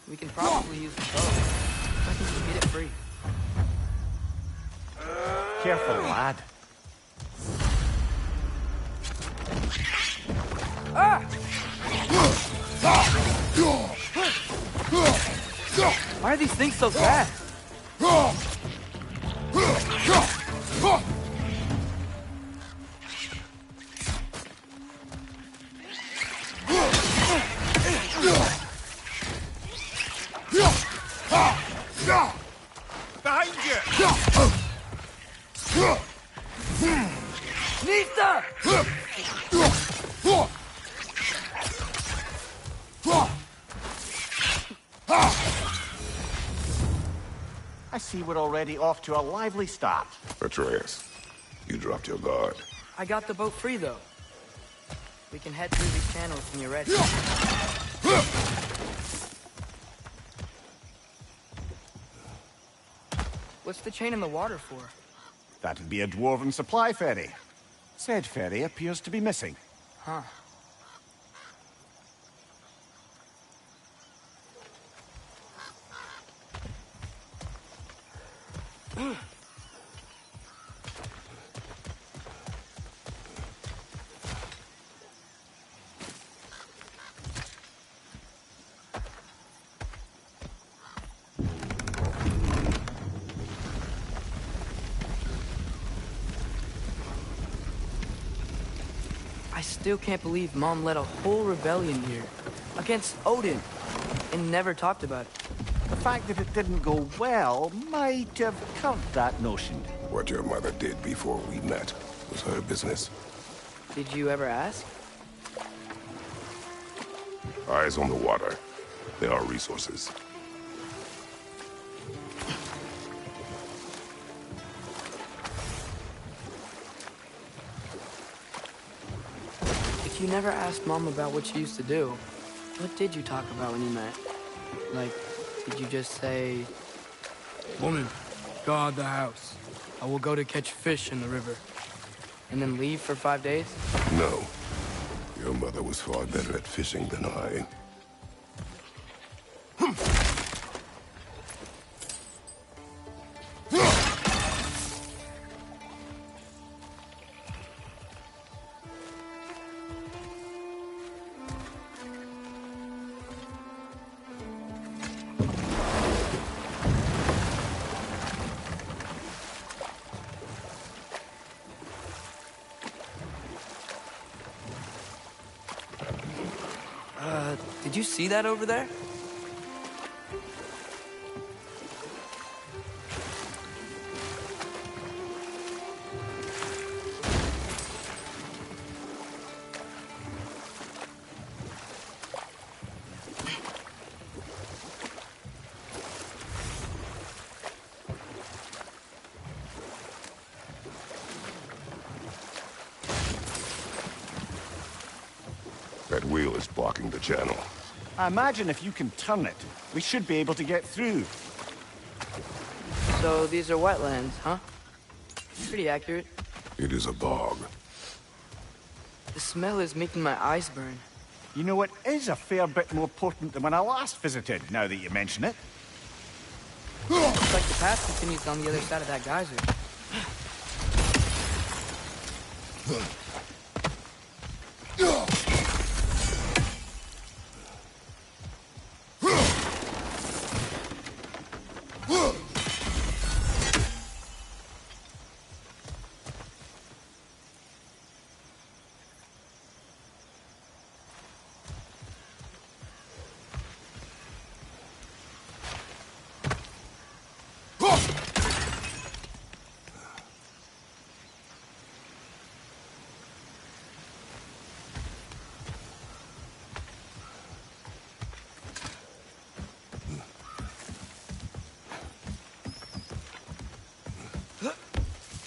We can probably use the boat. I think we get it free. Careful, lad. Ah! Why are these things so fast? Behind you! Nita! I see we're already off to a lively start. Atreus, you dropped your guard. I got the boat free, though. We can head through these channels when you're ready. What's the chain in the water for? That'd be a dwarven supply ferry. Said ferry appears to be missing. Huh. I still can't believe Mom led a whole rebellion here. Against Odin. And never talked about it. The fact that it didn't go well might have curbed that notion. What your mother did before we met was her business. Did you ever ask? Eyes on the water. There are resources. If you never asked Mom about what she used to do, what did you talk about when you met? Like, did you just say... Woman, guard the house. I will go to catch fish in the river. And then leave for 5 days? No. Your mother was far better at fishing than I. Did you see that over there? That wheel is blocking the channel. I imagine if you can turn it, we should be able to get through. So these are wetlands, huh? Pretty accurate. It is a bog. The smell is making my eyes burn. You know, it is a fair bit more potent than when I last visited, now that you mention it. Looks like the path continues on the other side of that geyser.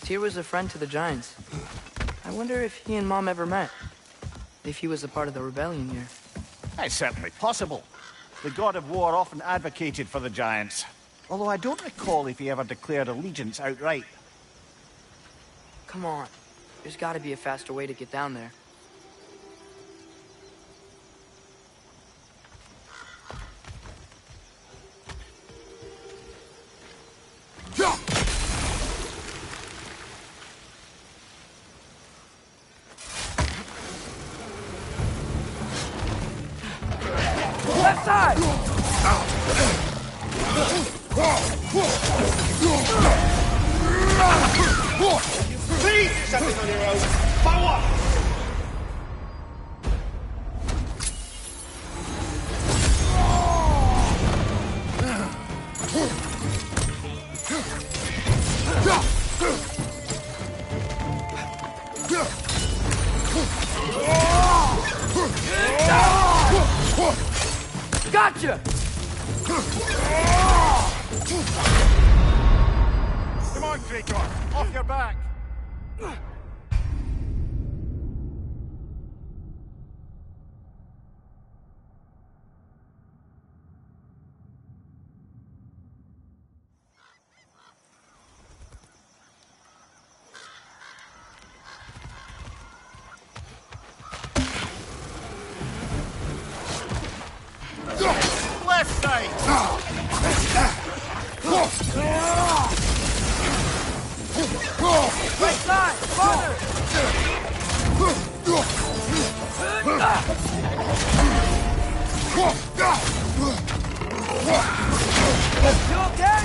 Tyr was a friend to the Giants. I wonder if he and Mom ever met. If he was a part of the rebellion here. It's certainly possible. The god of war often advocated for the Giants. Although I don't recall if he ever declared allegiance outright. Come on. There's gotta be a faster way to get down there. side! Please do something on your own. Bow up! Gotcha! Come on, Krator! Off your back! Left side! Right side! Father! You okay?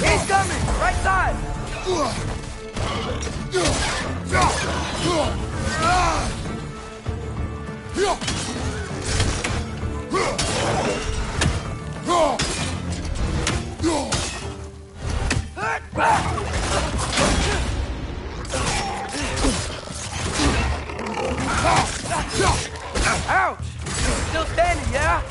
He's coming! Right side! Ouch! Still standing, yeah?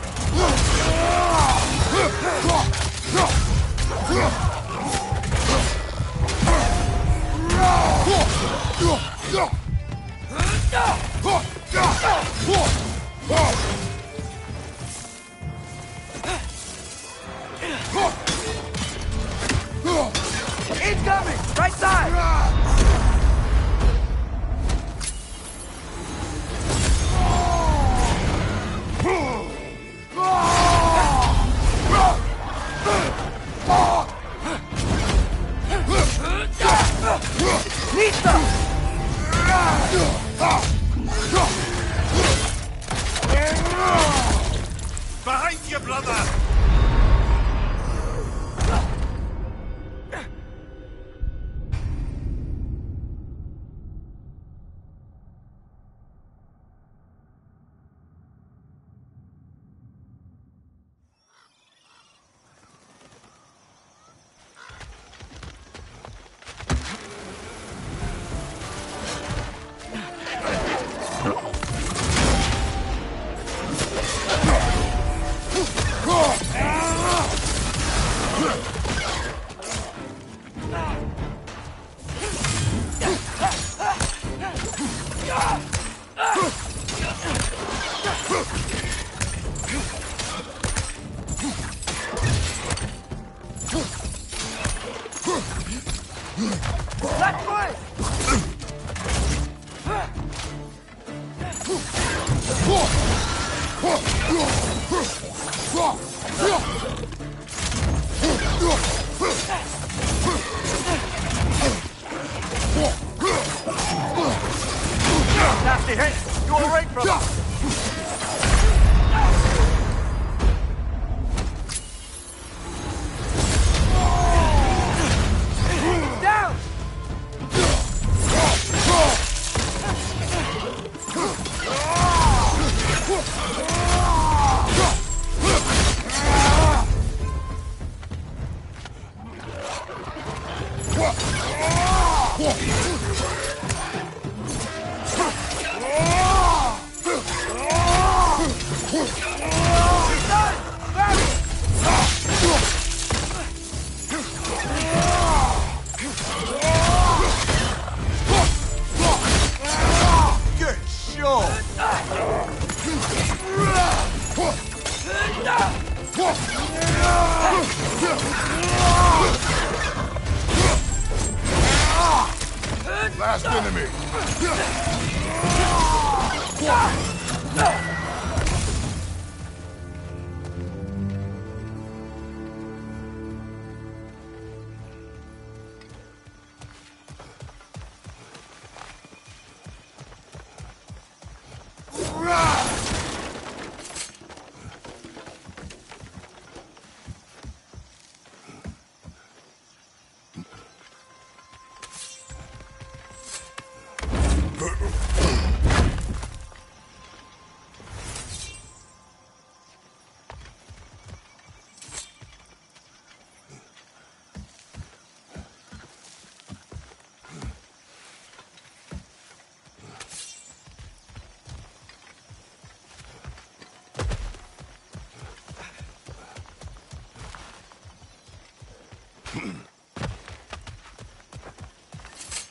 Last enemy!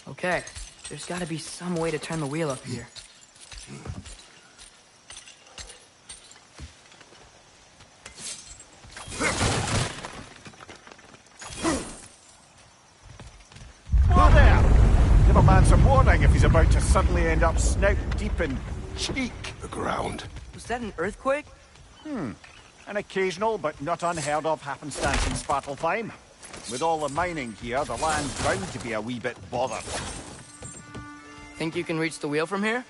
Okay, there's gotta be some way to turn the wheel up here. Whoa there! Give a man some warning if he's about to suddenly end up snout deep in cheek. The ground. Was that an earthquake? An occasional but not unheard of happenstance in Svartalfheim. With all the mining here, the land's bound to be a wee bit bothered. Think you can reach the wheel from here?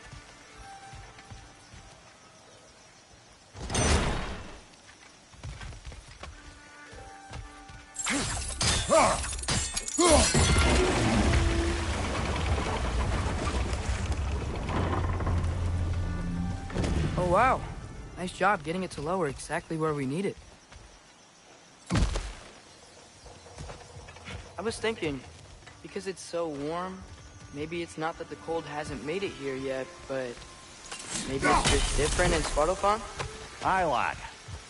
Oh wow, nice job getting it to lower exactly where we need it. I was thinking, because it's so warm, maybe it's not that the cold hasn't made it here yet, but maybe it's just different in Svartalfheim? Aye, lad.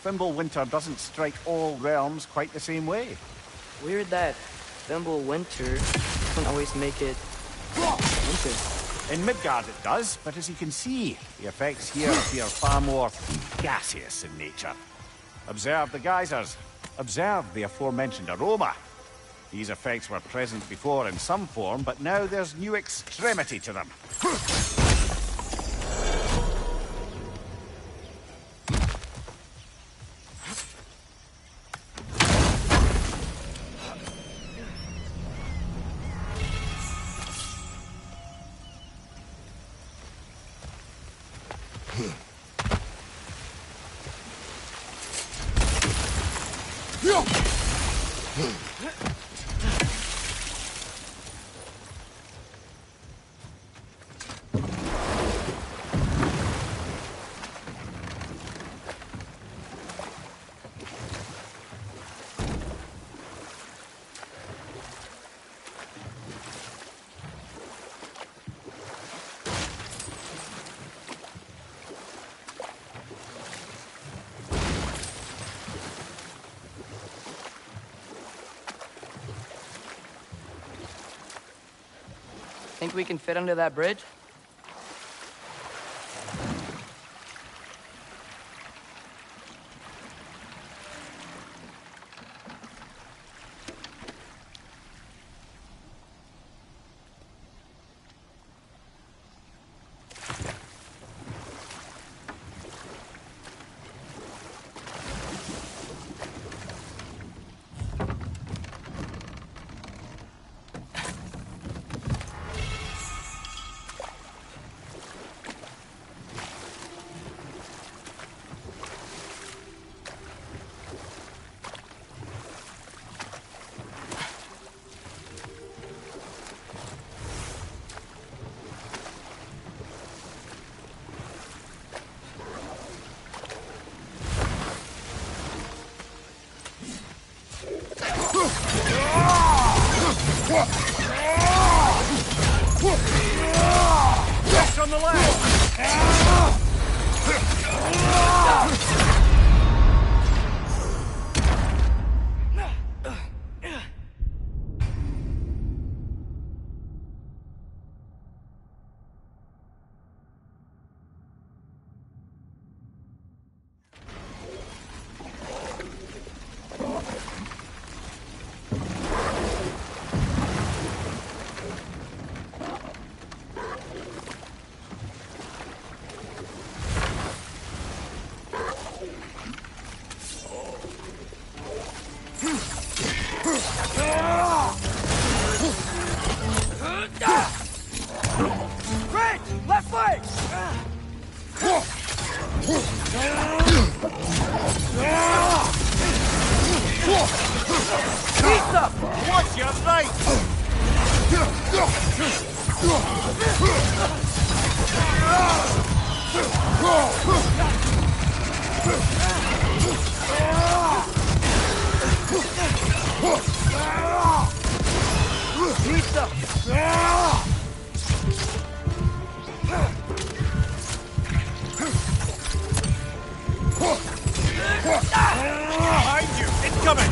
Thimble winter doesn't strike all realms quite the same way. Weird that Thimble winter doesn't always make it winter. In Midgard it does, but as you can see, the effects here appear far more gaseous in nature. Observe the geysers. Observe the aforementioned aroma. These effects were present before in some form, but now there's new extremity to them. Think we can fit under that bridge? Left on the left! Bridge! Left flank! Pizza! What's your right? Pizza! Behind you! Incoming!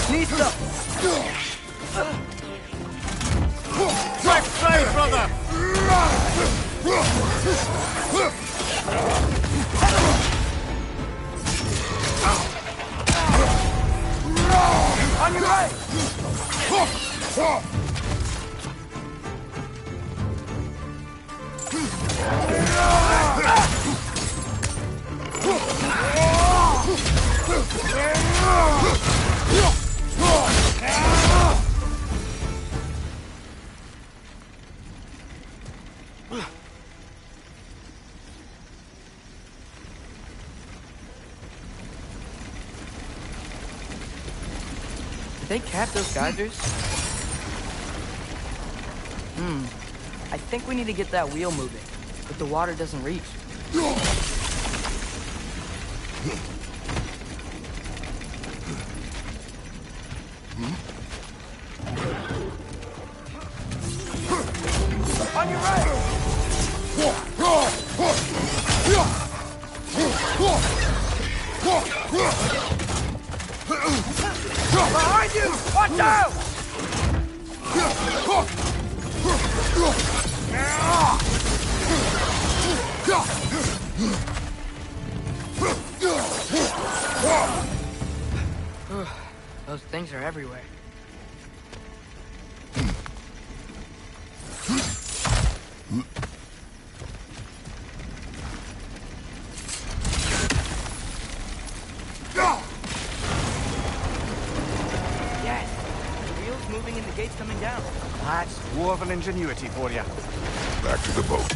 Pizza! Right, brother! On your right! Did they cap those geysers? I think we need to get that wheel moving, but the water doesn't reach. On your right! Behind you! Watch out! Those things are everywhere. Yes! The wheel's moving and the gate's coming down. That's dwarven ingenuity for you. Back to the boat.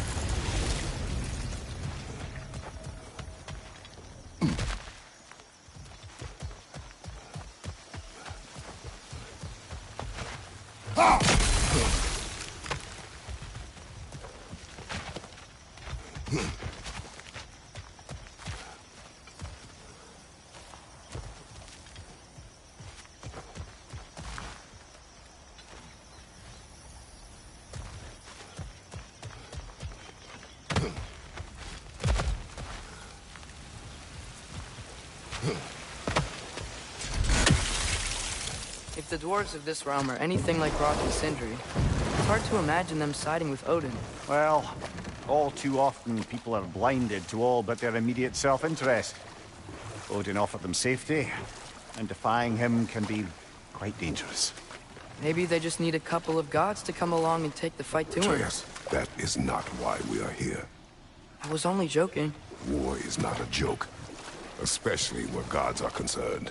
If the dwarves of this realm are anything like Rock and Sindri, it's hard to imagine them siding with Odin. Well, all too often people are blinded to all but their immediate self-interest. Odin offered them safety, and defying him can be quite dangerous. Maybe they just need a couple of gods to come along and take the fight to him. Atreus, that is not why we are here. I was only joking. War is not a joke, especially where gods are concerned.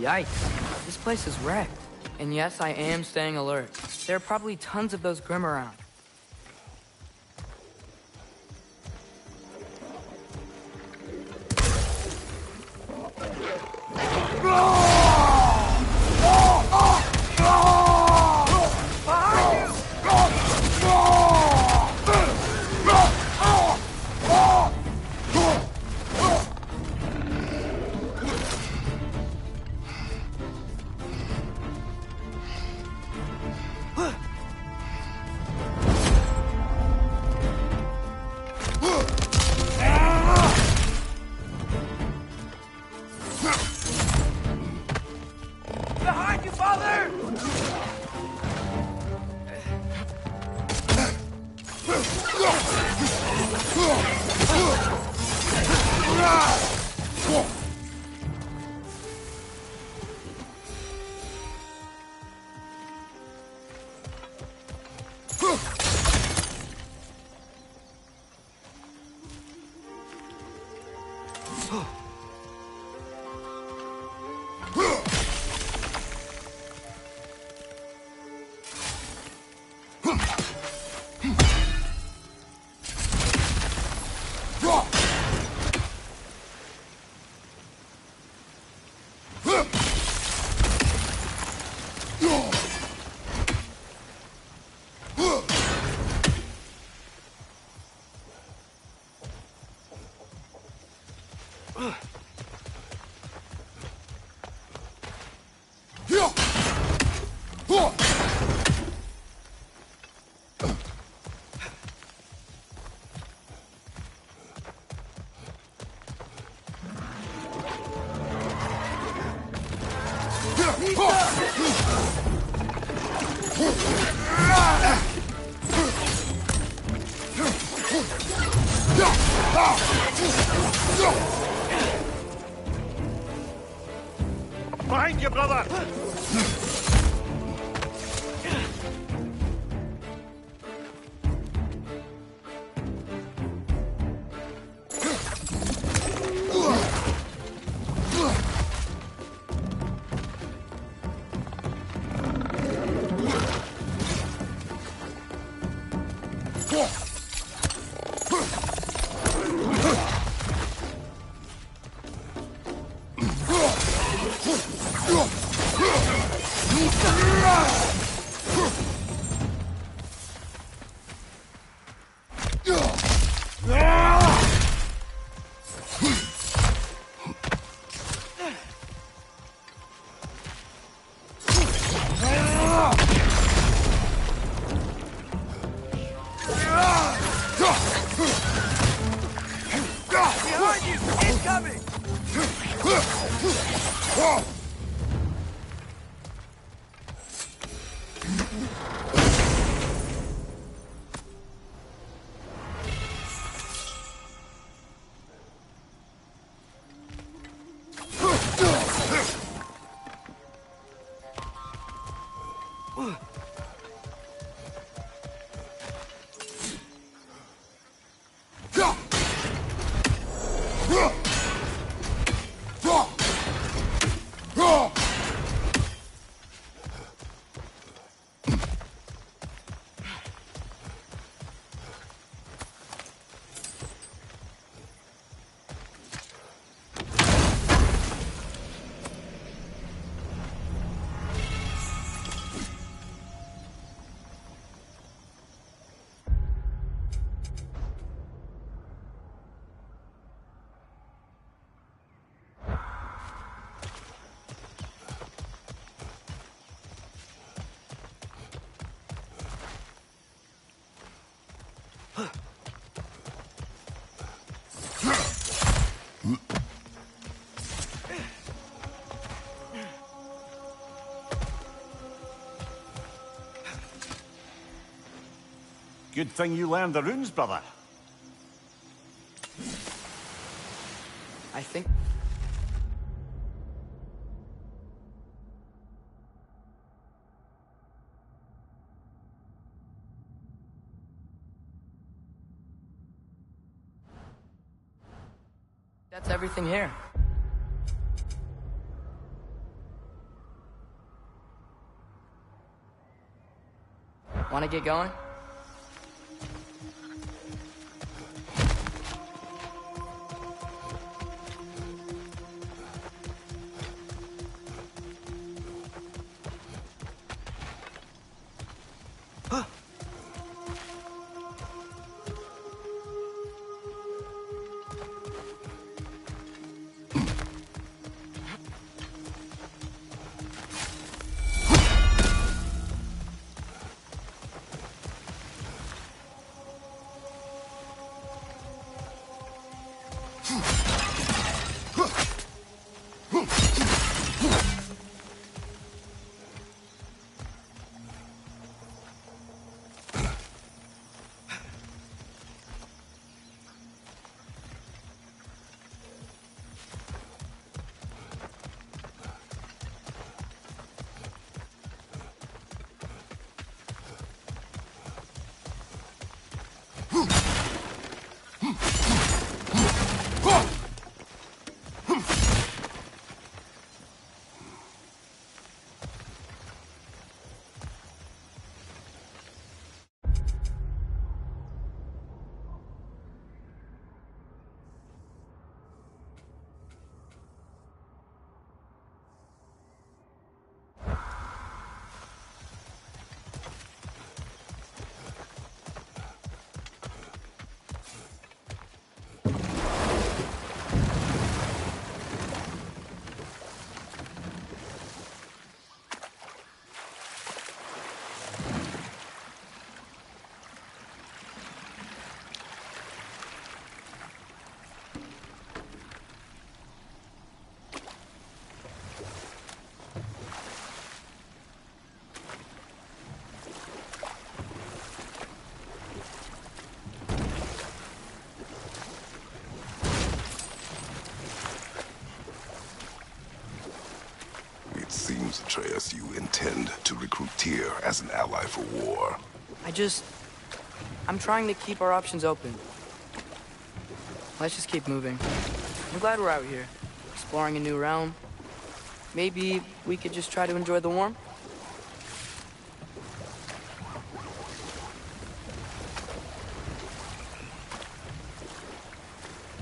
Yikes. This place is wrecked. And yes, I am staying alert. There are probably tons of those Grim around. Behind you, father! Behind you, brother! Behind you! Incoming! Good thing you learned the runes, brother. I think... that's everything here. Want to get going? Seems, Atreus, you intend to recruit Tyr as an ally for war. I'm trying to keep our options open. Let's just keep moving. I'm glad we're out here, exploring a new realm. Maybe we could just try to enjoy the warmth?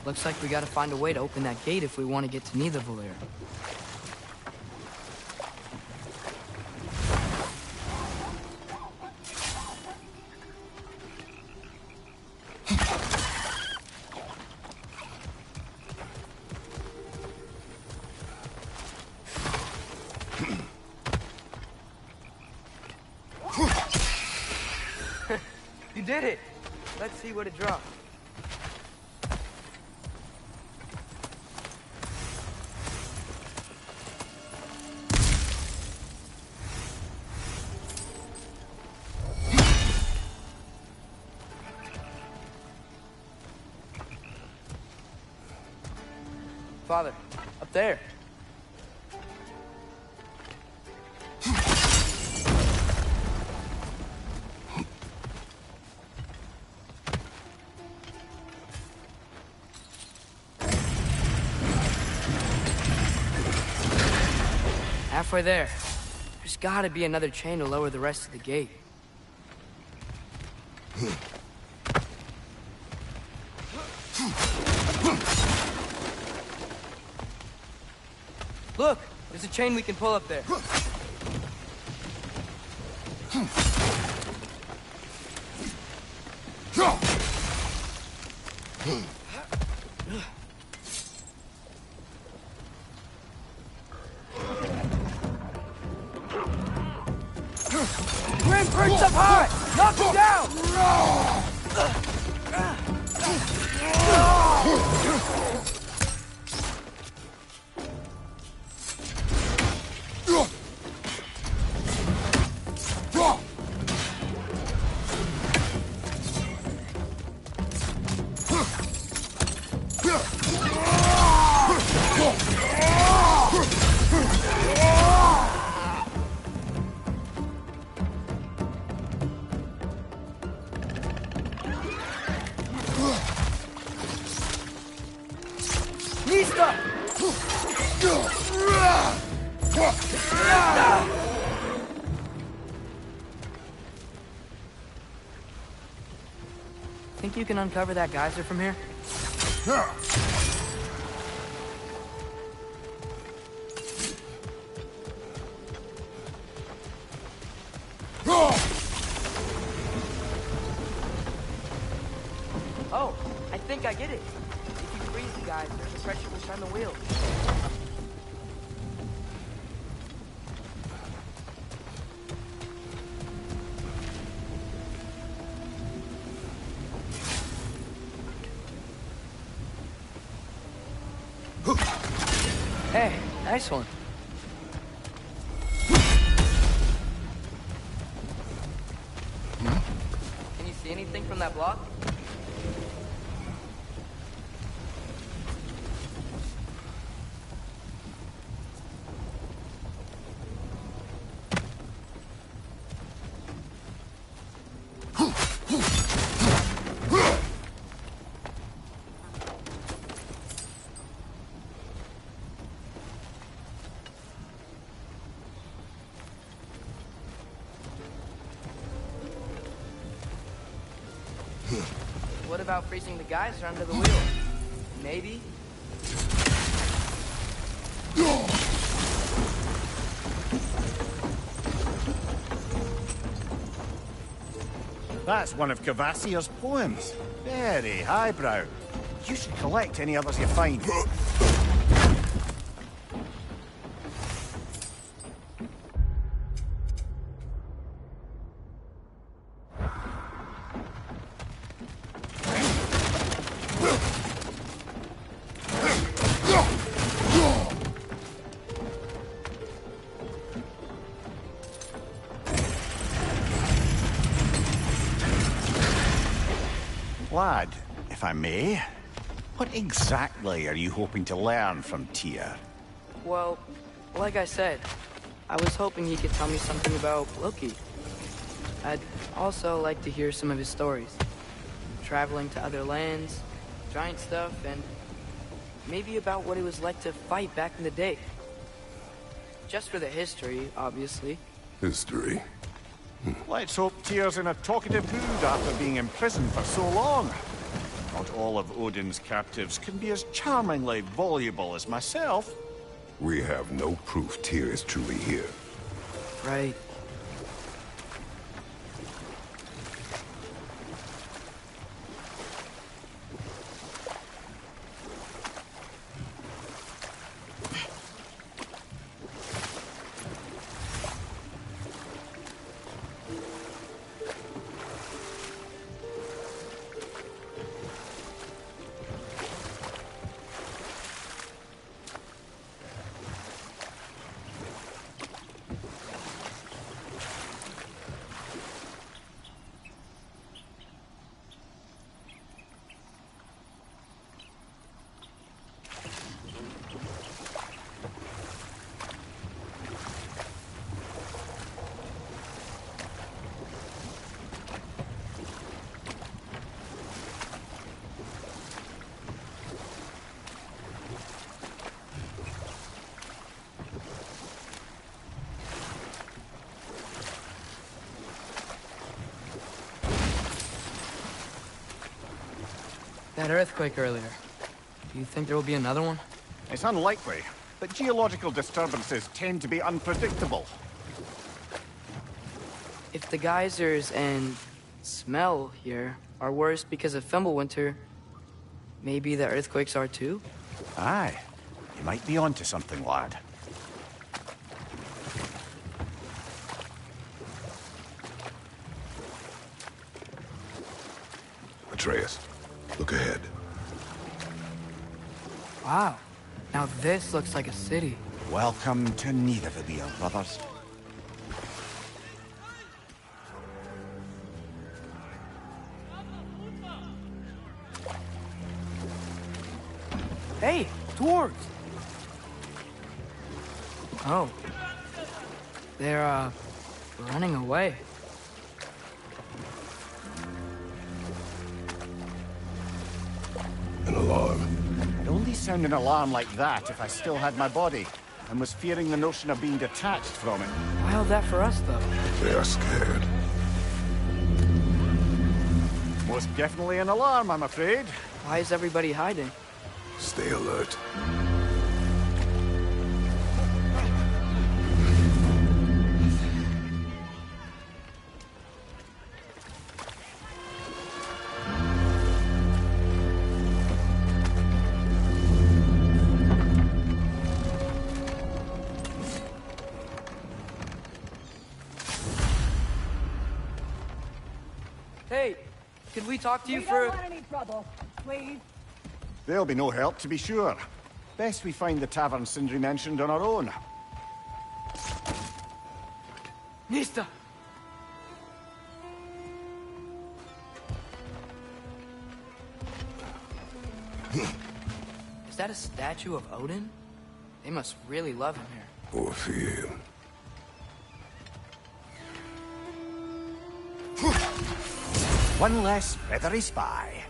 Looks like we gotta find a way to open that gate if we want to get to Nidavellir. You did it! Let's see what it dropped. Father, up there. Halfway there. There's gotta be another chain to lower the rest of the gate. Look! There's a chain we can pull up there. Grim perched up high! Knock him down! Think you can uncover that geyser from here? Oh, I think I get it. If you freeze the geyser, the pressure will turn the wheel. Hey, nice one. Can you see anything from that block? What about freezing the geyser under the wheel? Maybe? That's one of Cavassier's poems. Very highbrow. You should collect any others you find. Lad, if I may, what exactly are you hoping to learn from Tyr? Well, like I said, I was hoping he could tell me something about Loki. I'd also like to hear some of his stories. Traveling to other lands, giant stuff, and maybe about what it was like to fight back in the day. Just for the history, obviously. History. Let's hope Tyr's in a talkative mood after being imprisoned for so long. Not all of Odin's captives can be as charmingly voluble as myself. We have no proof Tyr is truly here. Right. That earthquake earlier. Do you think there will be another one? It's unlikely, but geological disturbances tend to be unpredictable. If the geysers and smell here are worse because of Fimbulwinter, maybe the earthquakes are too? Aye, you might be onto something, lad. Atreus, look ahead. Wow. Now this looks like a city. Welcome to Nidavellir, brothers. Hey, dwarves! Oh. They're, running away. An alarm. I'd only sound an alarm like that if I still had my body, and was fearing the notion of being detached from it. Why held that for us, though? They are scared. Most definitely an alarm, I'm afraid. Why is everybody hiding? Stay alert. Hey, could we talk to you We for... don't want any trouble, please. There'll be no help, to be sure. Best we find the tavern Sindri mentioned on our own. Nista! Is that a statue of Odin? They must really love him here. Or fear him. One less feathery spy.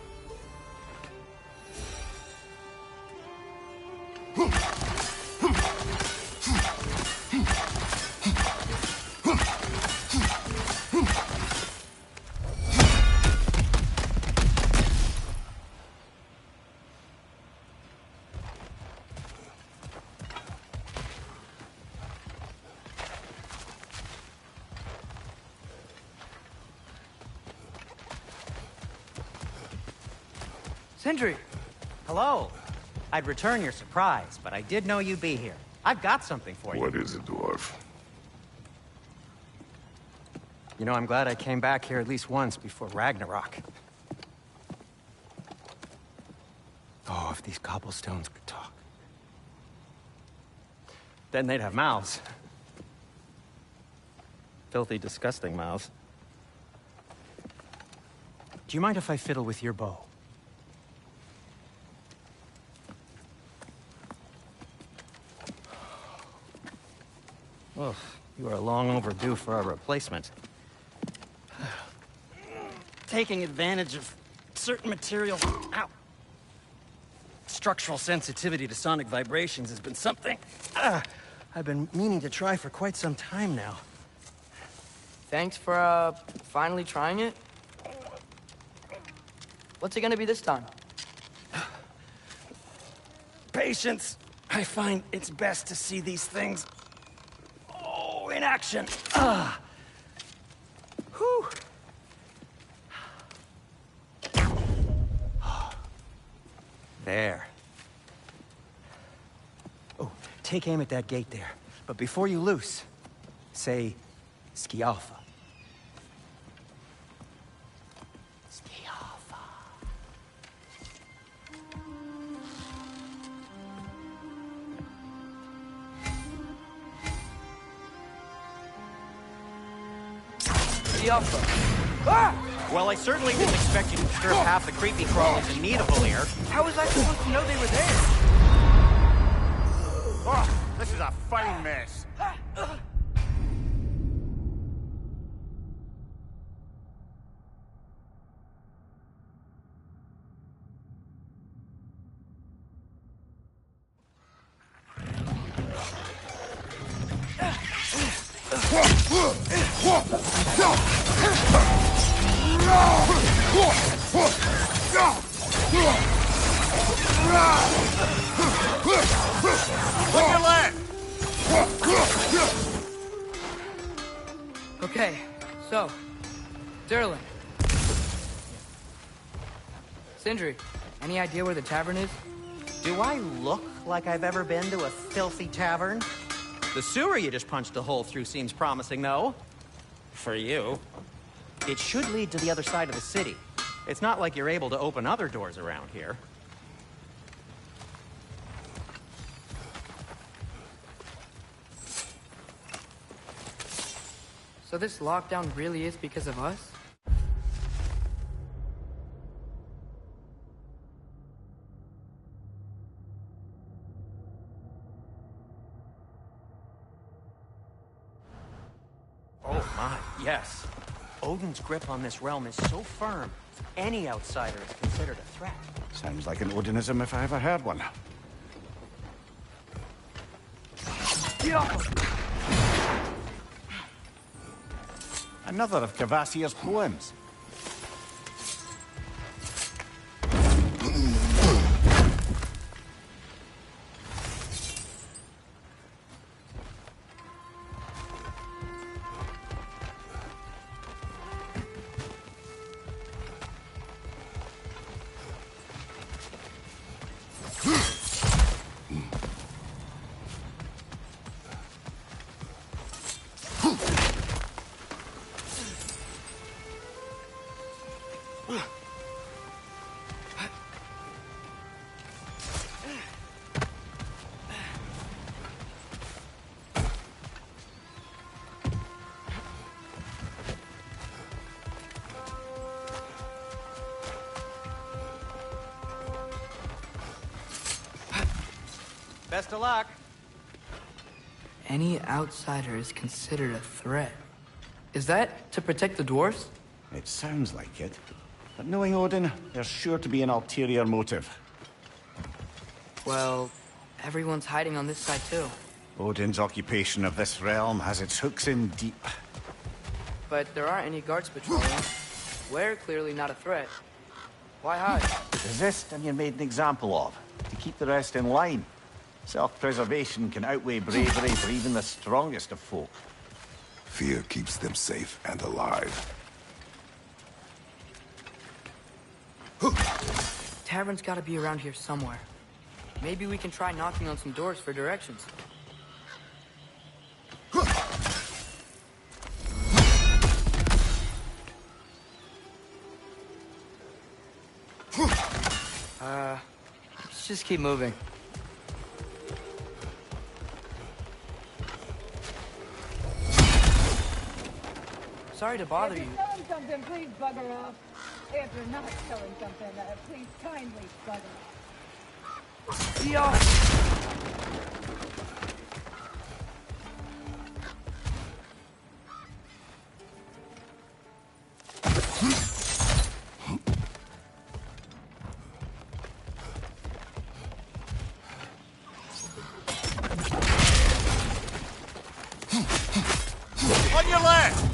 Sindri! Hello. I'd return your surprise, but I did know you'd be here. I've got something for you. What is it, dwarf? You know, I'm glad I came back here at least once before Ragnarok. Oh, if these cobblestones could talk. Then they'd have mouths. Filthy, disgusting mouths. Do you mind if I fiddle with your bow? Oh, you are long overdue for a replacement. Taking advantage of certain materials. Ow. Structural sensitivity to sonic vibrations has been something I've been meaning to try for quite some time now. Thanks for, finally trying it. What's it gonna be this time? Patience. I find it's best to see these things in action. Whew. There. Oh, take aim at that gate there. But before you loose, say, Skialfa. Skialfa. Well, I certainly didn't expect you to disturb half the creepy crawlers in Nidavellir here. How was I supposed to know they were there? Oh, this is a fine mess. Okay, so, Durlin. Sindri, any idea where the tavern is? Do I look like I've ever been to a filthy tavern? The sewer you just punched a hole through seems promising, though. For you. It should lead to the other side of the city. It's not like you're able to open other doors around here. So this lockdown really is because of us? Oh my, yes. Odin's grip on this realm is so firm, any outsider is considered a threat. Sounds like an Odinism if I ever heard one. Another of Kvasir's poems. Best of luck. Any outsider is considered a threat. Is that to protect the dwarves? It sounds like it. But knowing Odin, there's sure to be an ulterior motive. Well, everyone's hiding on this side too. Odin's occupation of this realm has its hooks in deep. But there aren't any guards patrolling. We're clearly not a threat. Why hide? Resist and you're made an example of, to keep the rest in line. Self-preservation can outweigh bravery for even the strongest of folk. Fear keeps them safe and alive. Tavern's gotta be around here somewhere. Maybe we can try knocking on some doors for directions. Let's just keep moving. Sorry to bother If you. you're selling something, please bugger off. If you're not selling something, please kindly bugger off. See y'all. On your left!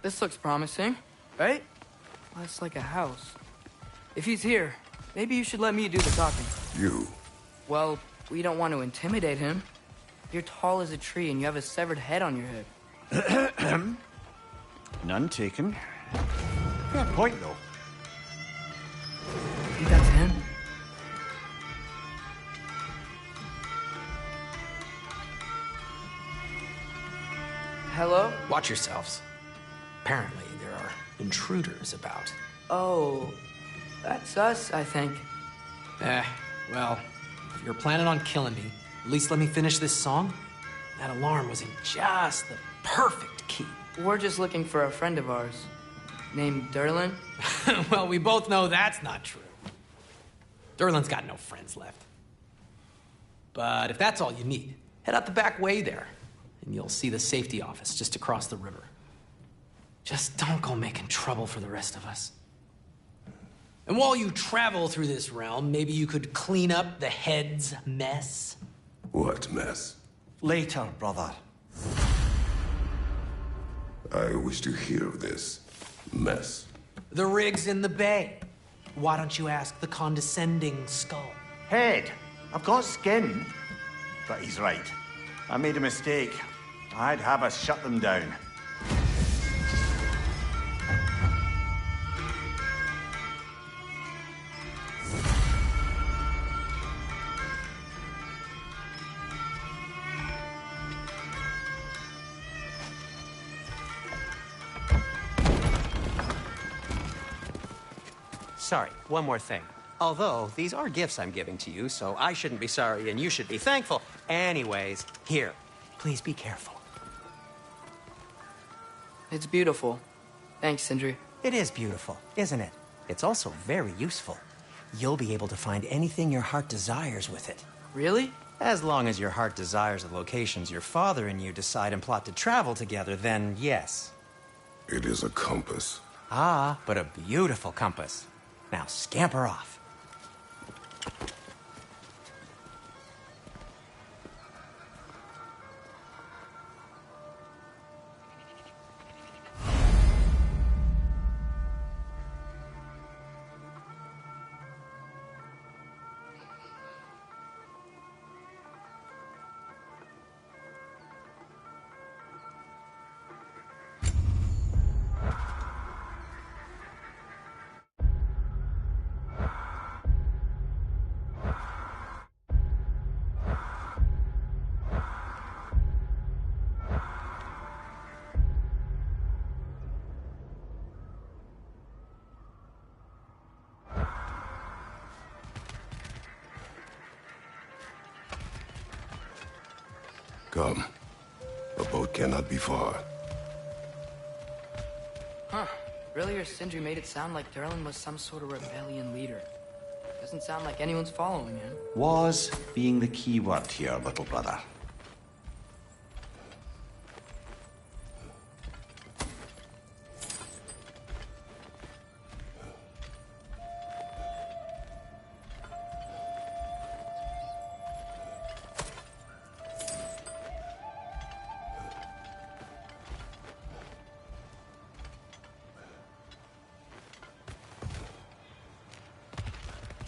This looks promising, right? Well, it's like a house. If he's here, maybe you should let me do the talking. You. Well, we don't want to intimidate him. You're tall as a tree and you have a severed head on your head. None taken. Fair point, though. Think that's him? Hello? Watch yourselves. Apparently, there are intruders about. Oh, that's us, I think. Well, if you're planning on killing me, at least let me finish this song. That alarm was in just the perfect key. We're just looking for a friend of ours named Derlin. Well, we both know that's not true. Derlin's got no friends left. But if that's all you need, head out the back way there, and you'll see the safety office just across the river. Just don't go making trouble for the rest of us. And while you travel through this realm, maybe you could clean up the head's mess. What mess? Later, brother. I wish to hear of this mess. The rig's in the bay. Why don't you ask the condescending skull? Head. I've got skin. But he's right. I made a mistake. I'd have us shut them down. Sorry, one more thing. Although, these are gifts I'm giving to you, so I shouldn't be sorry and you should be thankful. Anyways, here, please be careful. It's beautiful. Thanks, Sindri. It is beautiful, isn't it? It's also very useful. You'll be able to find anything your heart desires with it. Really? As long as your heart desires the locations your father and you decide and plot to travel together, then yes. It is a compass. Ah, but a beautiful compass. Now scamper off. Come. The boat cannot be far. Huh. Earlier, Sindri made it sound like Durlin was some sort of rebellion leader. Doesn't sound like anyone's following him. Was being the key word here, little brother.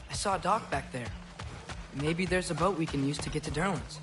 I saw a dock back there. Maybe there's a boat we can use to get to Durlin's.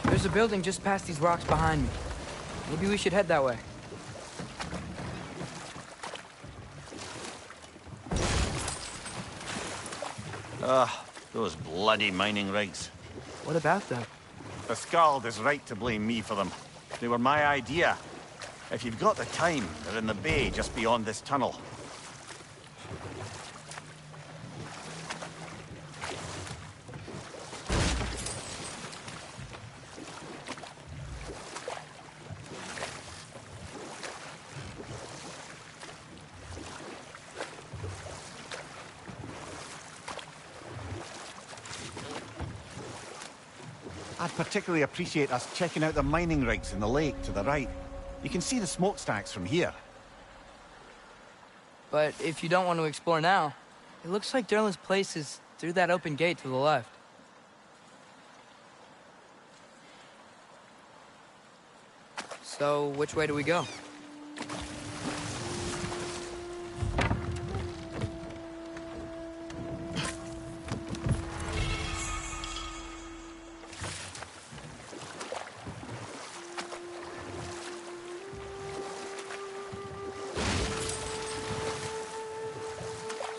There's a building just past these rocks behind me. Maybe we should head that way. Those bloody mining rigs. What about them? The Skald is right to blame me for them. They were my idea. If you've got the time, they're in the bay just beyond this tunnel. I'd particularly appreciate us checking out the mining rigs in the lake to the right. You can see the smokestacks from here. But if you don't want to explore now, it looks like Durlin's place is through that open gate to the left. So, which way do we go?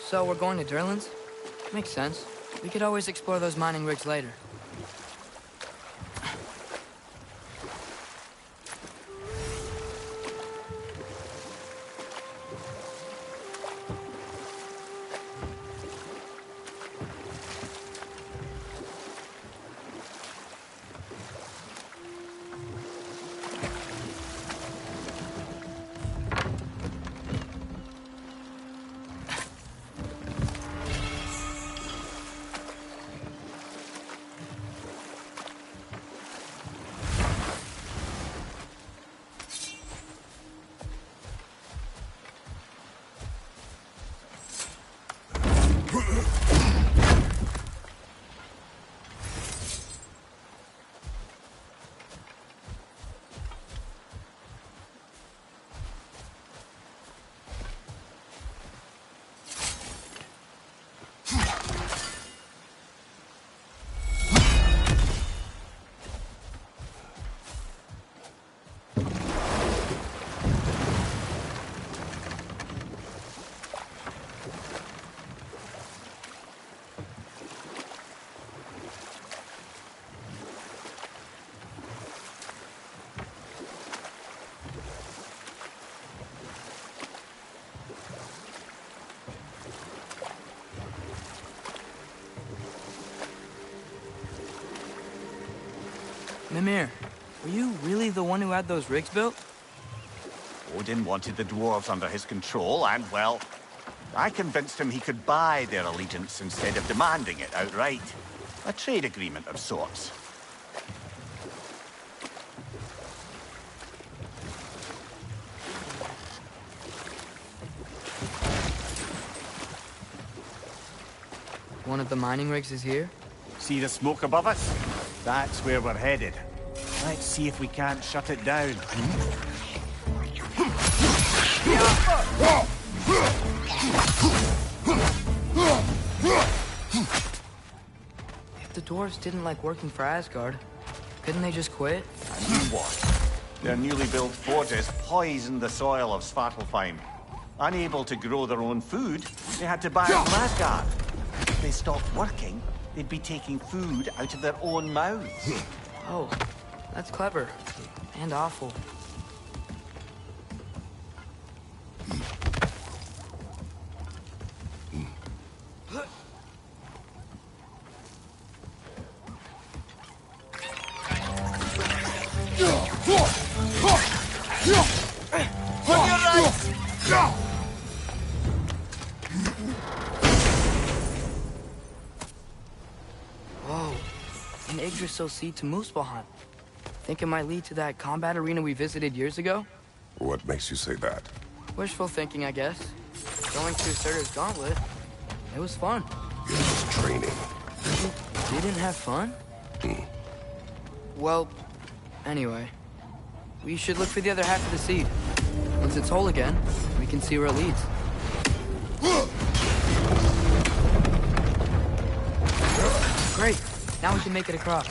So we're going to Durlin's? Makes sense. We could always explore those mining rigs later. Mimir, were you really the one who had those rigs built? Odin wanted the dwarves under his control, and, well, I convinced him he could buy their allegiance instead of demanding it outright. A trade agreement of sorts. One of the mining rigs is here? See the smoke above us? That's where we're headed. Let's see if we can't shut it down. If the dwarves didn't like working for Asgard, couldn't they just quit? What? Their newly built forges poisoned the soil of Svartalfheim. Unable to grow their own food, they had to buy it from Asgard. If they stopped working, they'd be taking food out of their own mouths. Oh, that's clever. And awful. Whoa, an Yggdrasil seed to Muspelheim. Think it might lead to that combat arena we visited years ago? What makes you say that? Wishful thinking, I guess. Going through Surtur's gauntlet, it was fun. It was training. You didn't have fun? Well, anyway. We should look for the other half of the seed. Once it's whole again, we can see where it leads. Great. Now we can make it across.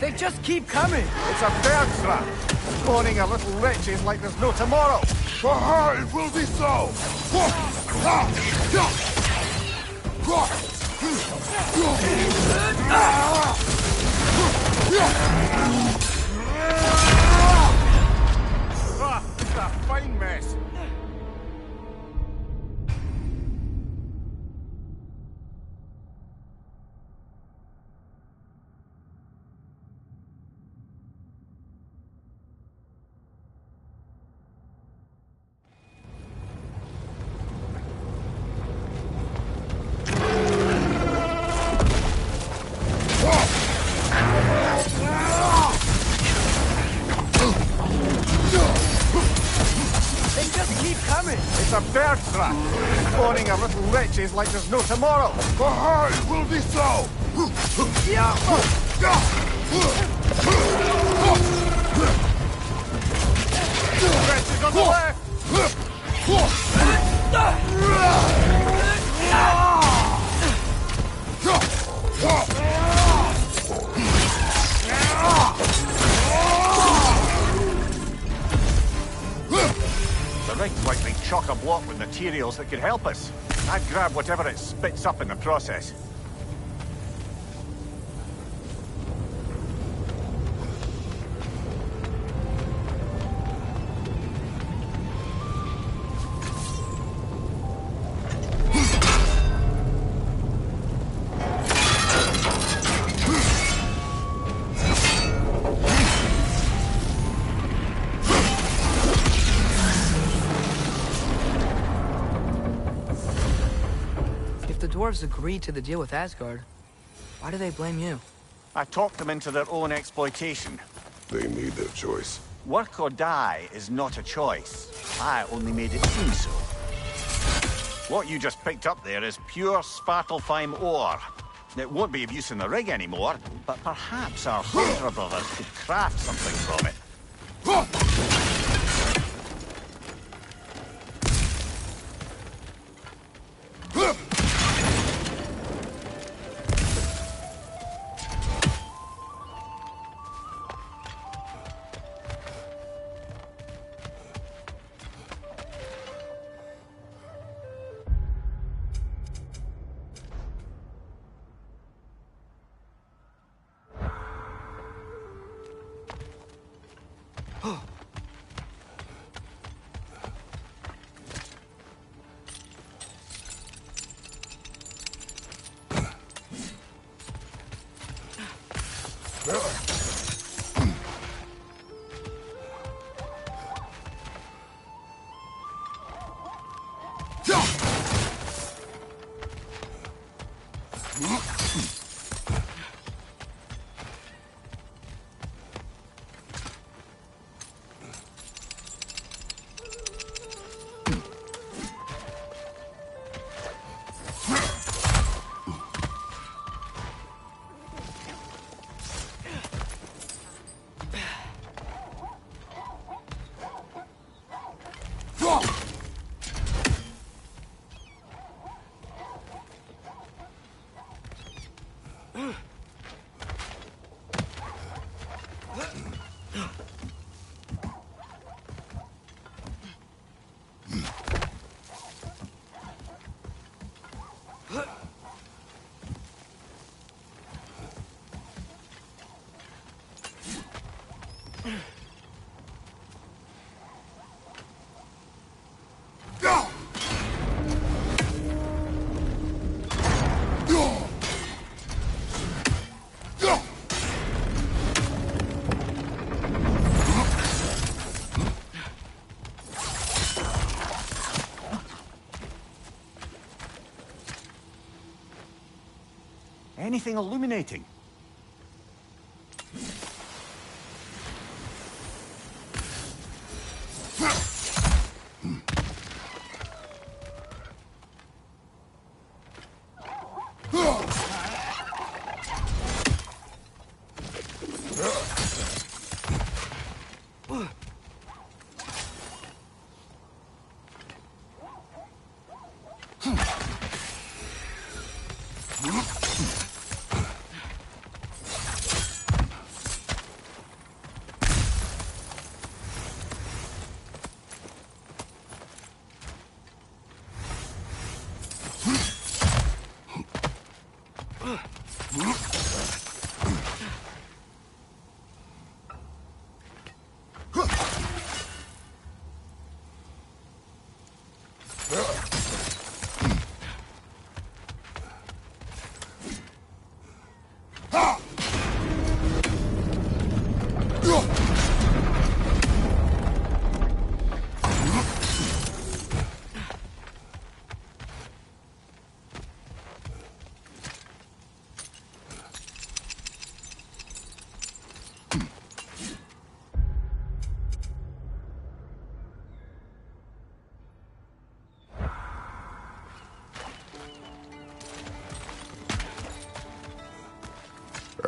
They just keep coming. It's a bird trap, spawning a little wretches like there's no tomorrow. For her, it will be so! It's a fine mess. It's a bird trap, spawning a little wretches like there's no tomorrow. For her, it will be so! Stretches on the left! The rig's likely chock-a-block with materials that could help us. I'd grab whatever it spits up in the process. If the dwarves agreed to the deal with Asgard, why do they blame you? I talked them into their own exploitation. They made their choice. Work or die is not a choice. I only made it seem so. What you just picked up there is pure Svartalfheim ore. It won't be of use in the rig anymore, but perhaps our Hydra brothers could craft something from it. Anything illuminating?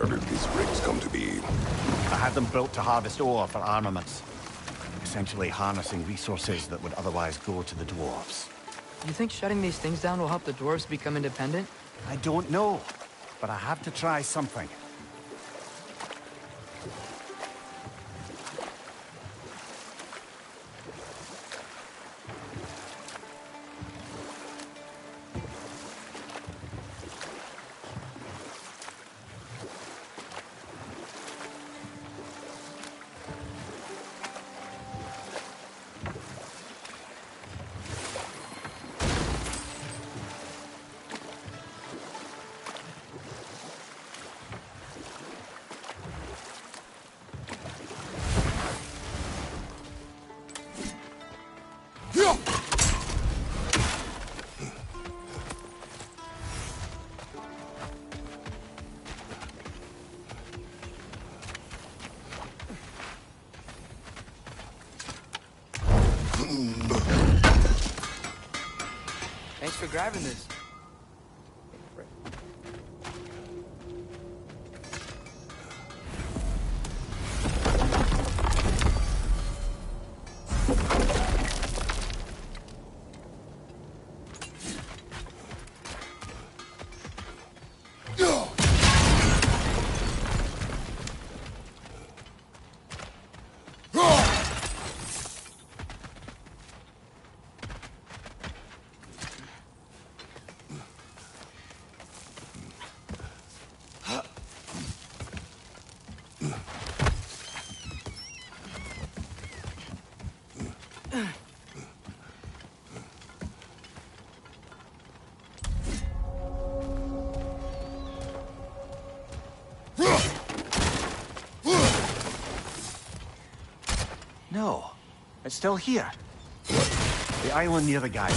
How did these rigs come to be? I had them built to harvest ore for armaments. Essentially harnessing resources that would otherwise go to the dwarves. You think shutting these things down will help the dwarves become independent? I don't know, but I have to try something. Thanks for grabbing this. No, it's still here. The island near the guy.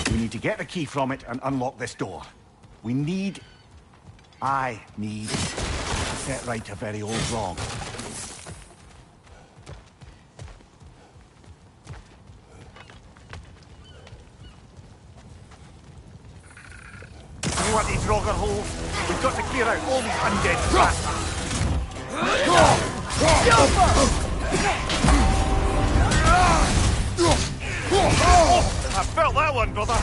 We need to get the key from it and unlock this door. I need to set right a very old wrong. You want these Rogger holes? We've got to clear out all these undead bastards. I felt that one, brother.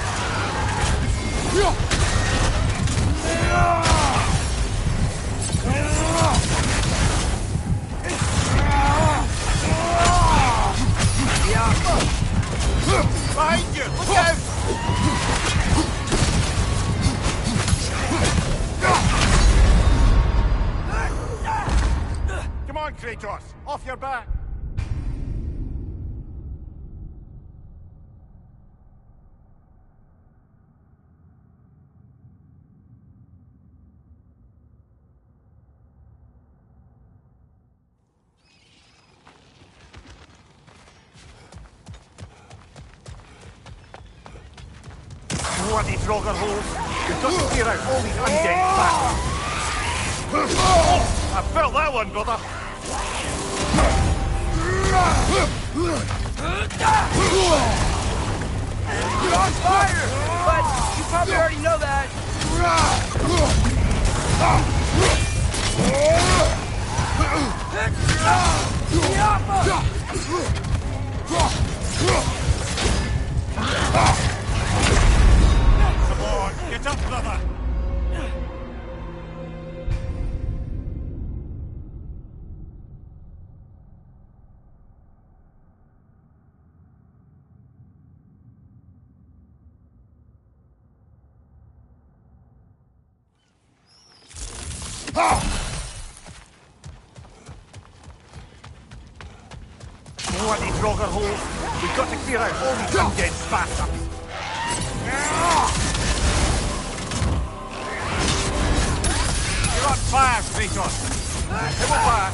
Behind you! Look out! Come on, Kratos! Off your back! You want these Rogger holes? We've got to clear out all these undead bastards. I felt that one, brother. You're on fire! But you probably already know that. Come on, get up, brother. You want these Rogger holes? We've got to clear out all these undead bastards. You're on fire, Kratos. Come on back.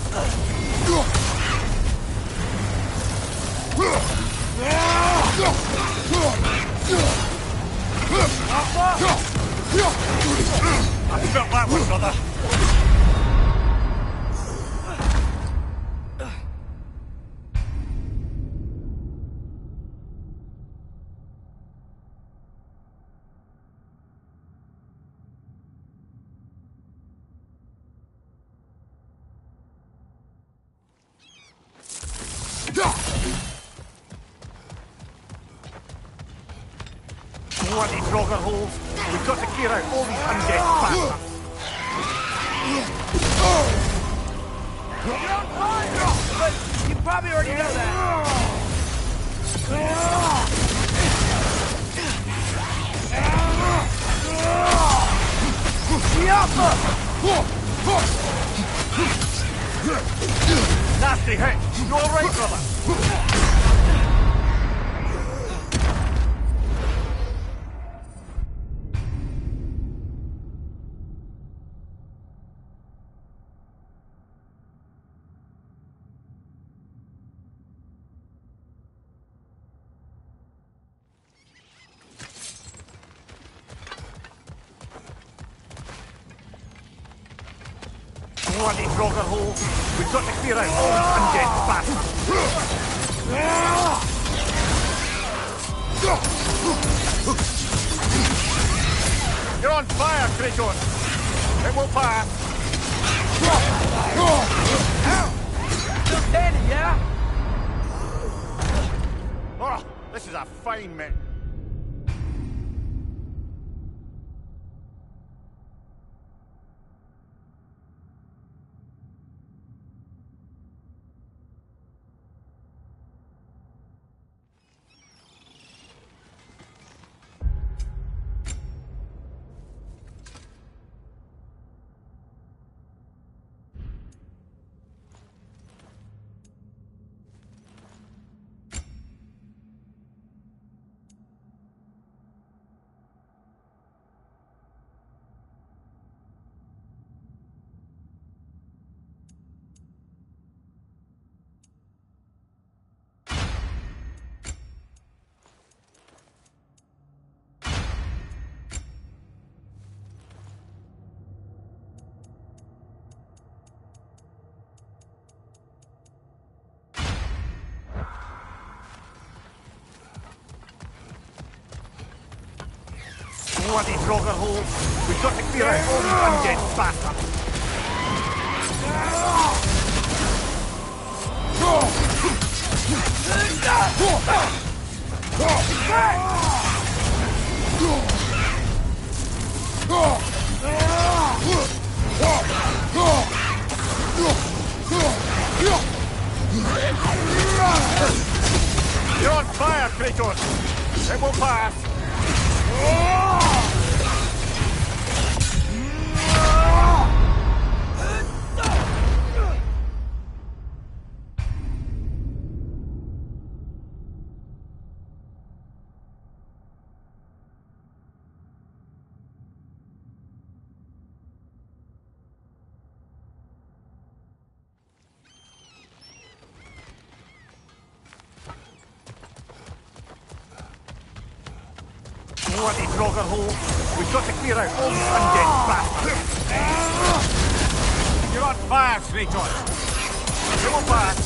I felt that one, brother. Bloody Frogger holes. We've got to clear out all these undead bastards. You're on fire! But you probably already know that. Nasty hit. You all right, brother? Bloody Frogger hole. We've got to clear out all these undead bastards. You're on fire, Kratos. It will pass. Still standing, yeah? Oh, this is a fine mess. Bloody Frogger hole. We've got to clear out all these undead bastards. You're on fire, Kratos. It will pass. Bloody Frogger hole. We've got to clear out all these undead bastards. You're on fire, Kratos. It will pass.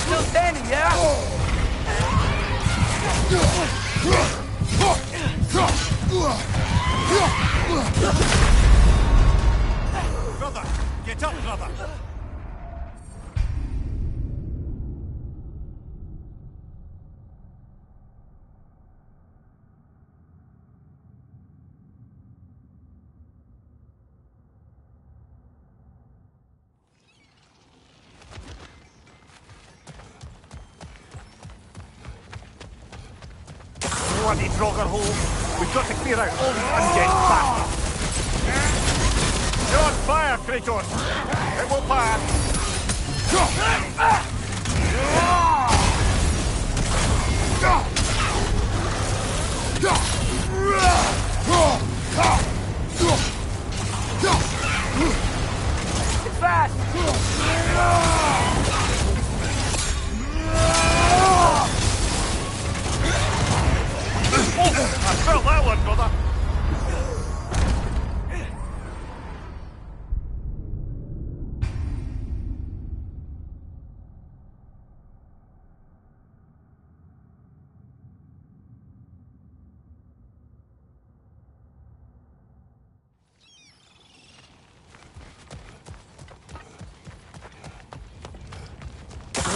Still standing, yeah? Brother, get up, brother. Bloody Frogger hole. We've got to clear out all these undead bastards. You're on fire, Kratos. It will pass. It's fast! I felt that one, brother.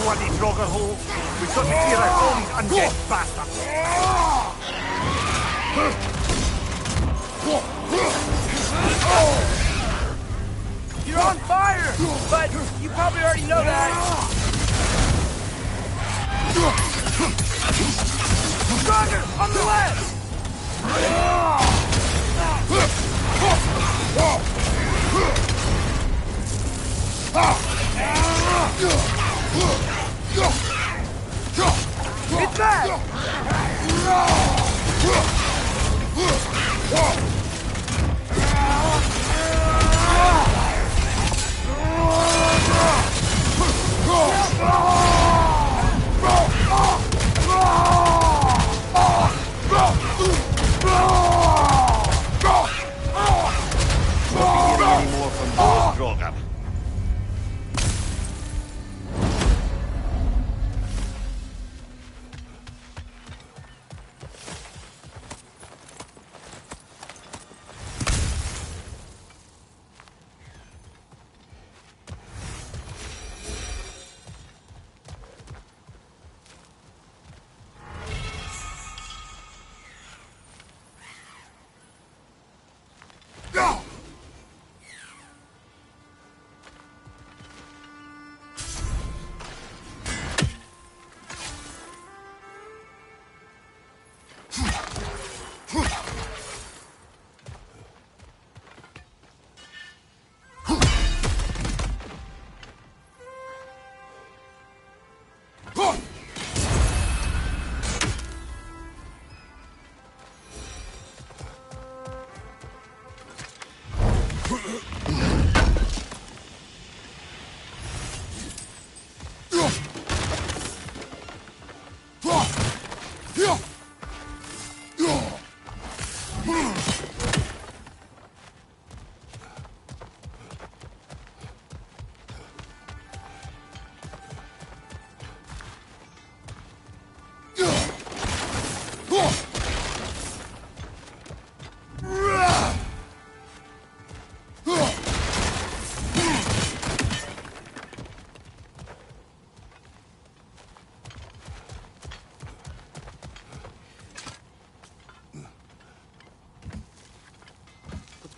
bloody Draugr hole. We've got to clear out all these undead bastards. You're on fire! But you probably already know that. Draugr, on the left! It's back! Won't be getting any more from those Draugr.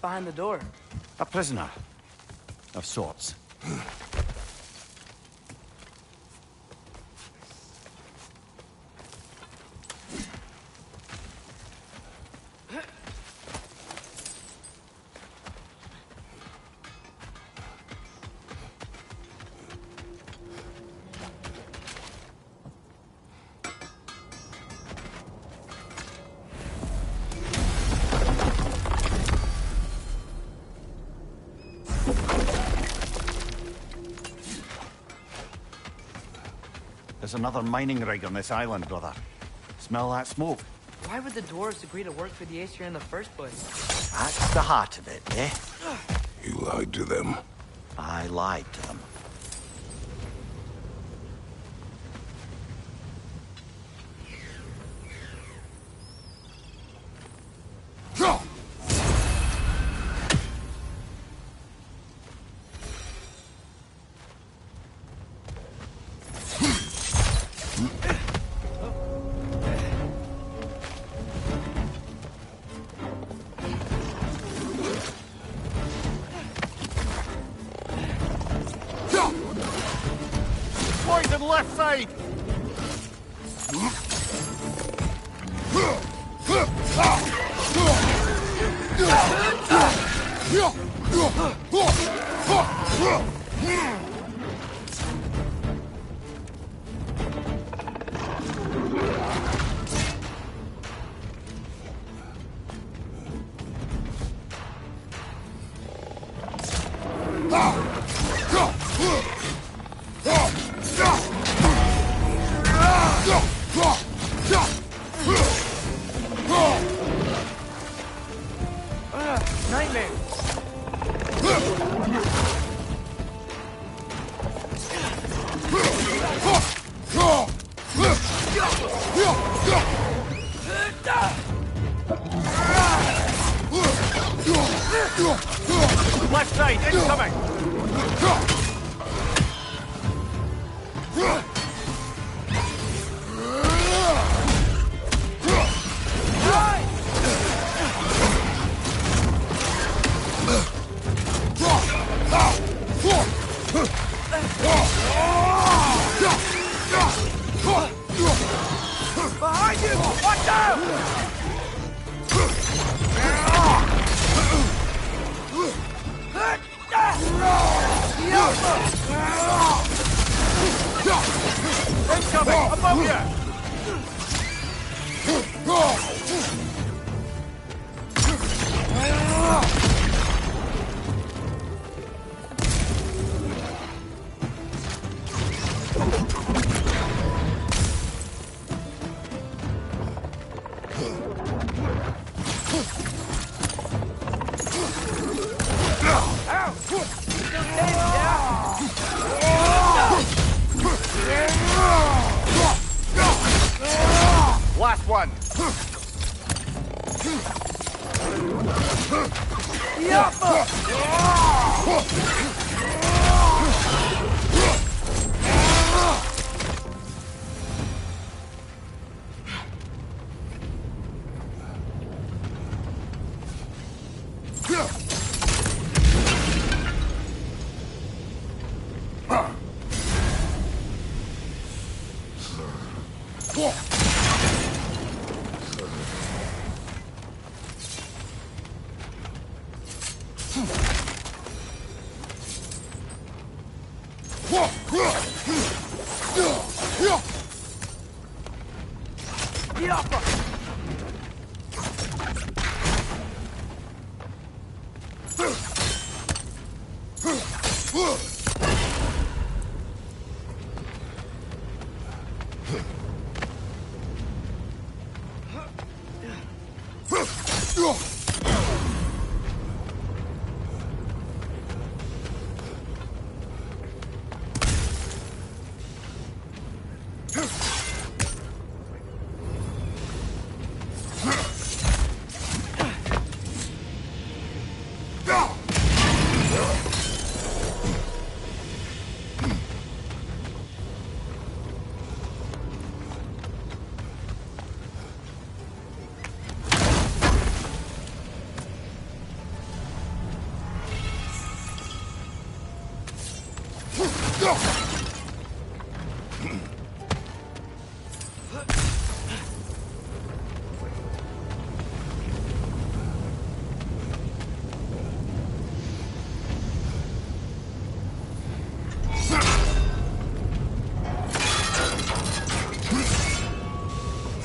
Behind the door. A prisoner. Of sorts. There's another mining rig on this island, brother. Smell that smoke? Why would the dwarves agree to work for the Aesir in the first place? That's the heart of it, eh? You lied to them. I lied to them. Poison left side! Nightmare! Left side, incoming! Quick, above you! Last one.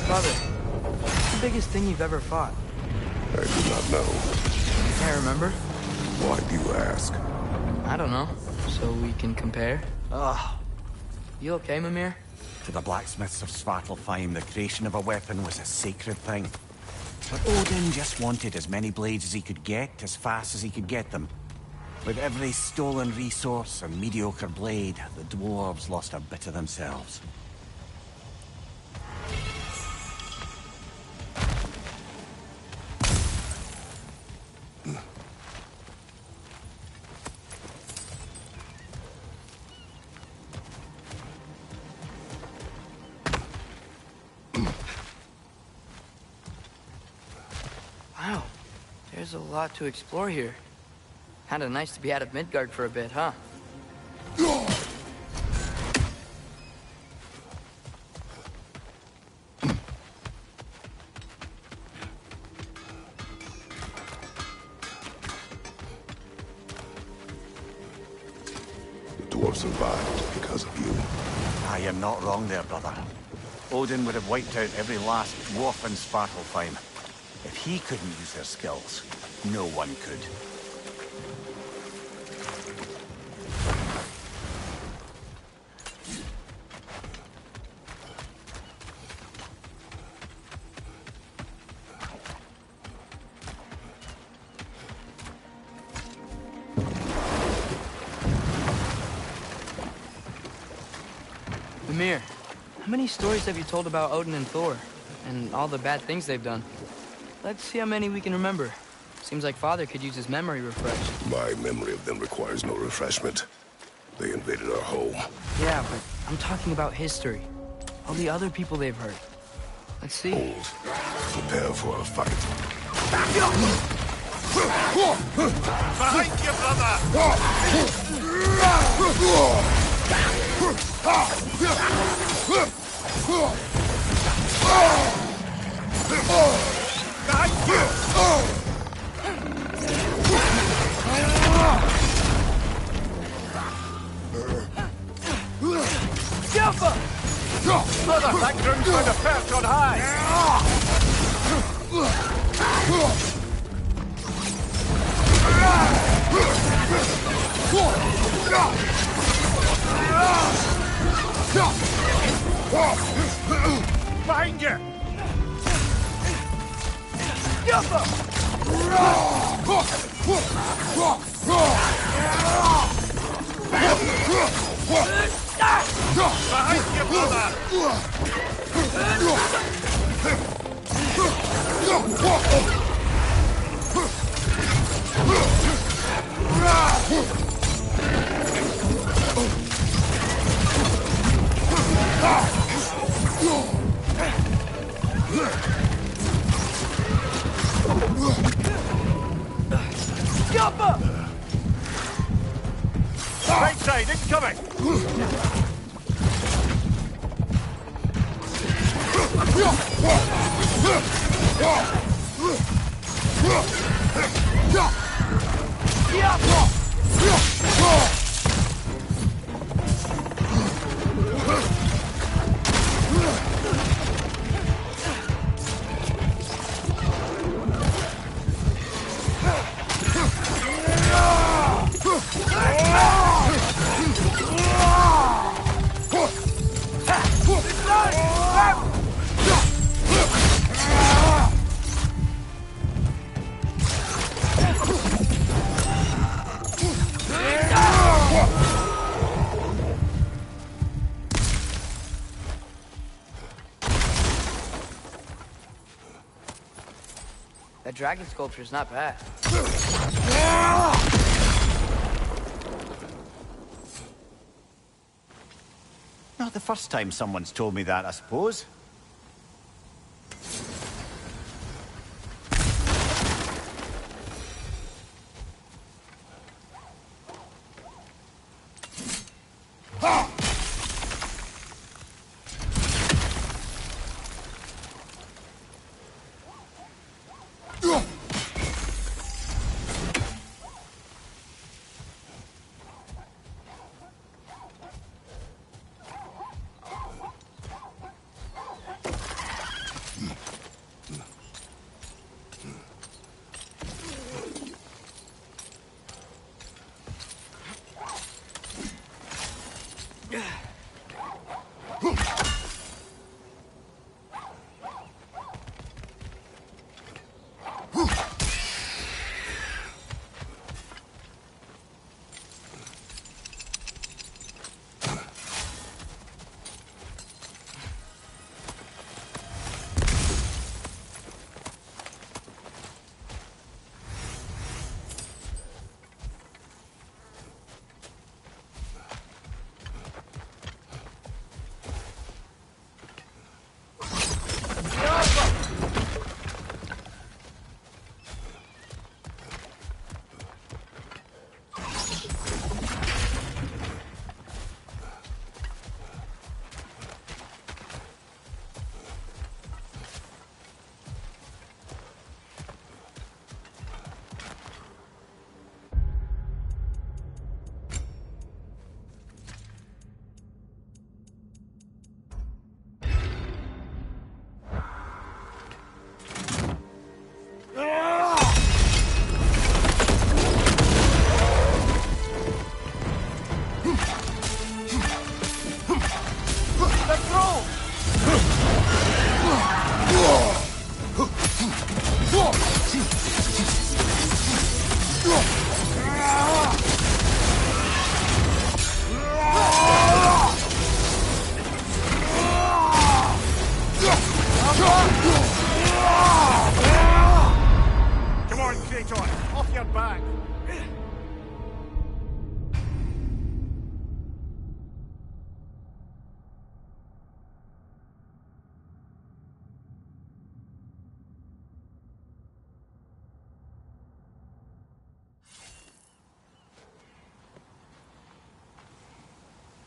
Father, what's the biggest thing you've ever fought? I do not know. You can't remember? Why do you ask? I don't know. So we can compare? Ugh. You okay, Mimir? To the blacksmiths of Svartalfheim, the creation of a weapon was a sacred thing. But Odin just wanted as many blades as he could get, as fast as he could get them. With every stolen resource and mediocre blade, the dwarves lost a bit of themselves. Wow, there's a lot to explore here. Kinda nice to be out of Midgard for a bit, huh? The dwarves survived because of you. I am not wrong there, brother. Odin would have wiped out every last dwarf in Svartalfheim. If he couldn't use their skills, no one could. Mimir, how many stories have you told about Odin and Thor? And all the bad things they've done? Let's see how many we can remember. Seems like Father could use his memory refreshed. My memory of them requires no refreshment. They invaded our home. Yeah, but I'm talking about history. All the other people they've hurt. Let's see. Hold. Prepare for a fight. Behind you, Brother, that groom's found a perch on high! Behind you! Behind you, brother! Right side, incoming! That dragon sculpture's not bad. Not the first time someone's told me that, I suppose.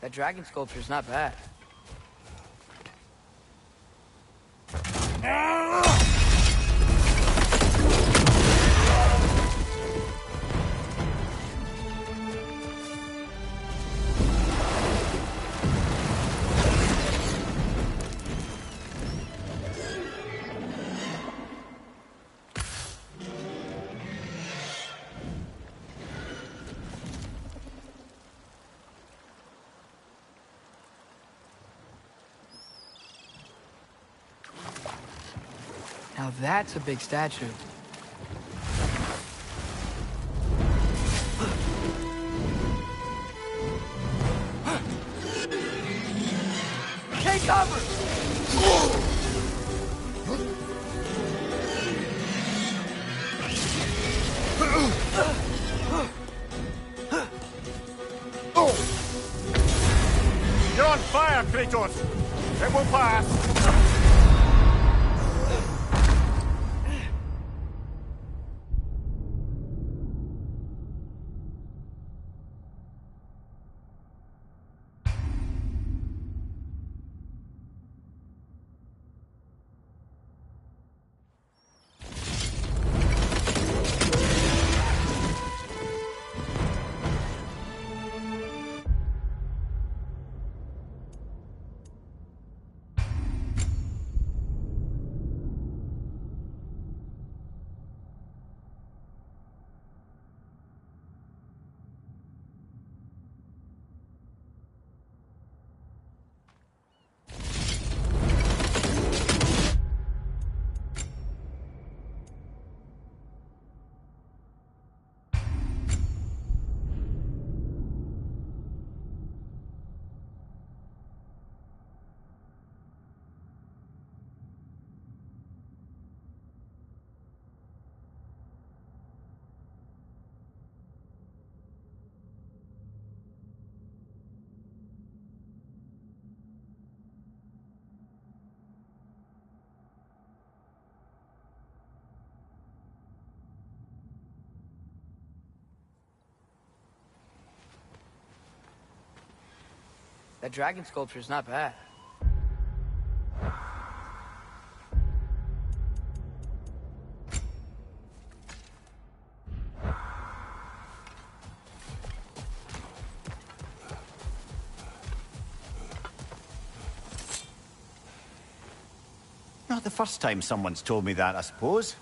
That dragon sculpture's not bad. Now that's a big statue. Take cover! You're on fire, Kratos! It will pass! That dragon sculpture is not bad. Not the first time someone's told me that, I suppose.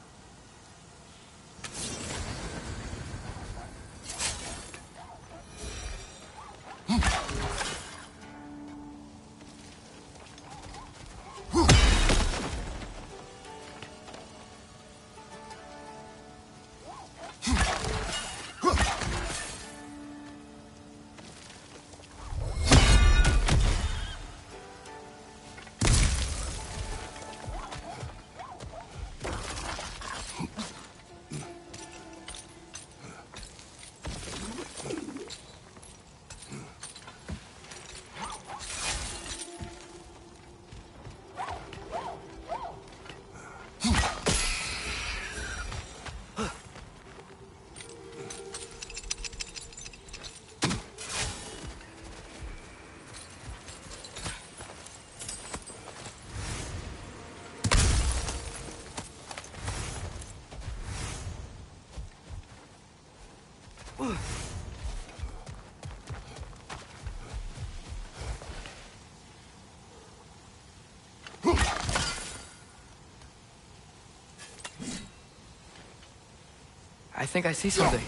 I think I see something.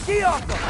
Get off them!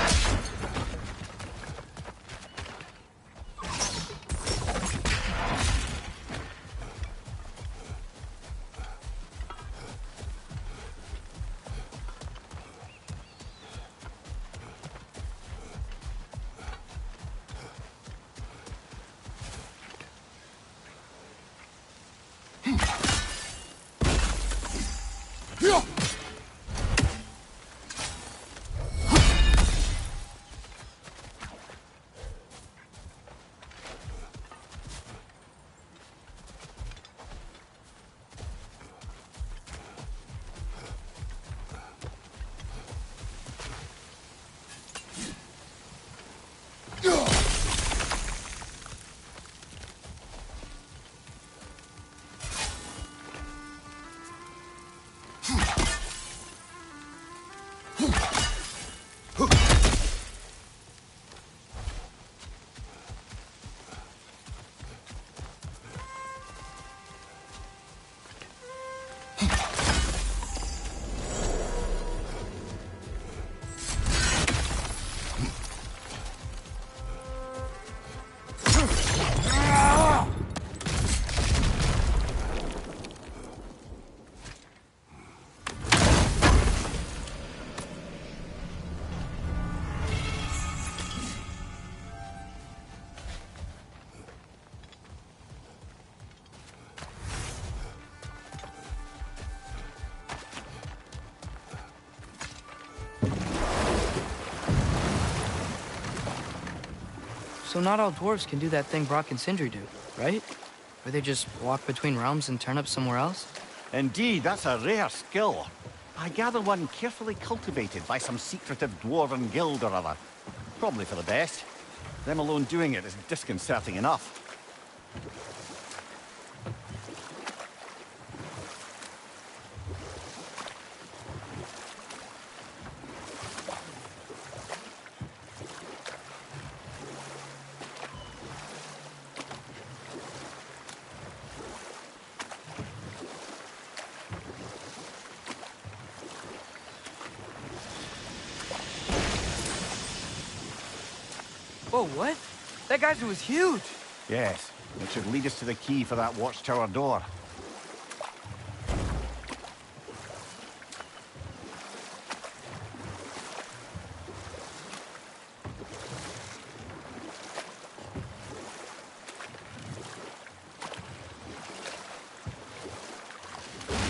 So not all dwarves can do that thing Brock and Sindri do, right? Where they just walk between realms and turn up somewhere else? Indeed, that's a rare skill. I gather one carefully cultivated by some secretive dwarven guild or other. Probably for the best. Them alone doing it is disconcerting enough. Whoa, what? That geyser was huge! Yes, it should lead us to the key for that watchtower door.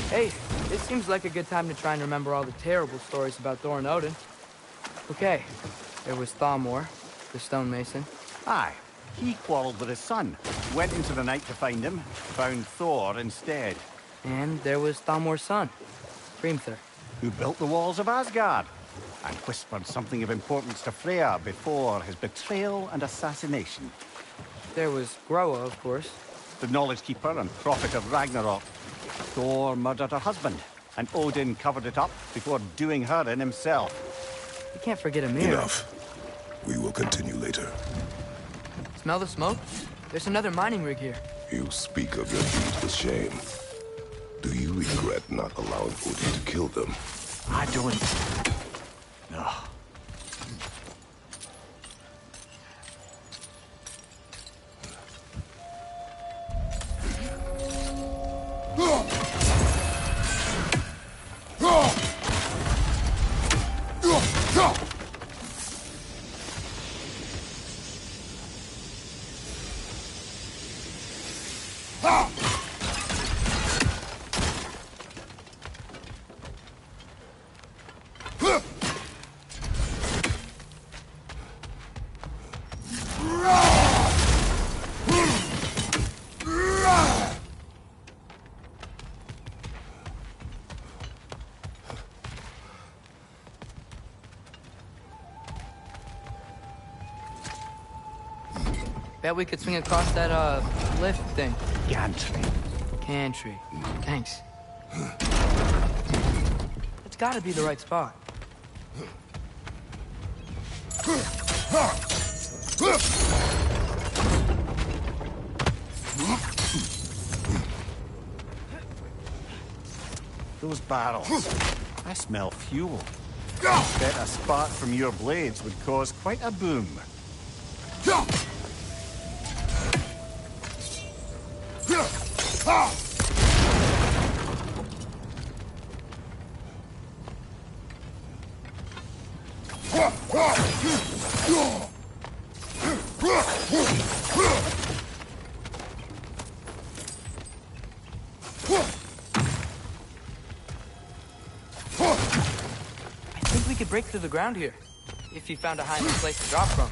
Hey, this seems like a good time to try and remember all the terrible stories about Thor and Odin. Okay, there was Thamor, the stonemason. Aye, he quarreled with his son. Went into the night to find him, found Thor instead. And there was Thamor's son, Hrimthur. Who built the walls of Asgard, and whispered something of importance to Freya before his betrayal and assassination. There was Groa, of course. The knowledge keeper and prophet of Ragnarok. Thor murdered her husband, and Odin covered it up before doing her in himself. You can't forget Ymir. Enough. We will continue later. Smell the smoke? There's another mining rig here. You speak of your deeds with shame. Do you regret not allowing Odin to kill them? I don't... No. Bet we could swing across that, lift thing. Gantry. Cantry. Thanks. It's gotta be the right spot. Those barrels. I smell fuel. Bet a spark from your blades would cause quite a boom. I think we could break through the ground here, if you found a high enough place to drop from.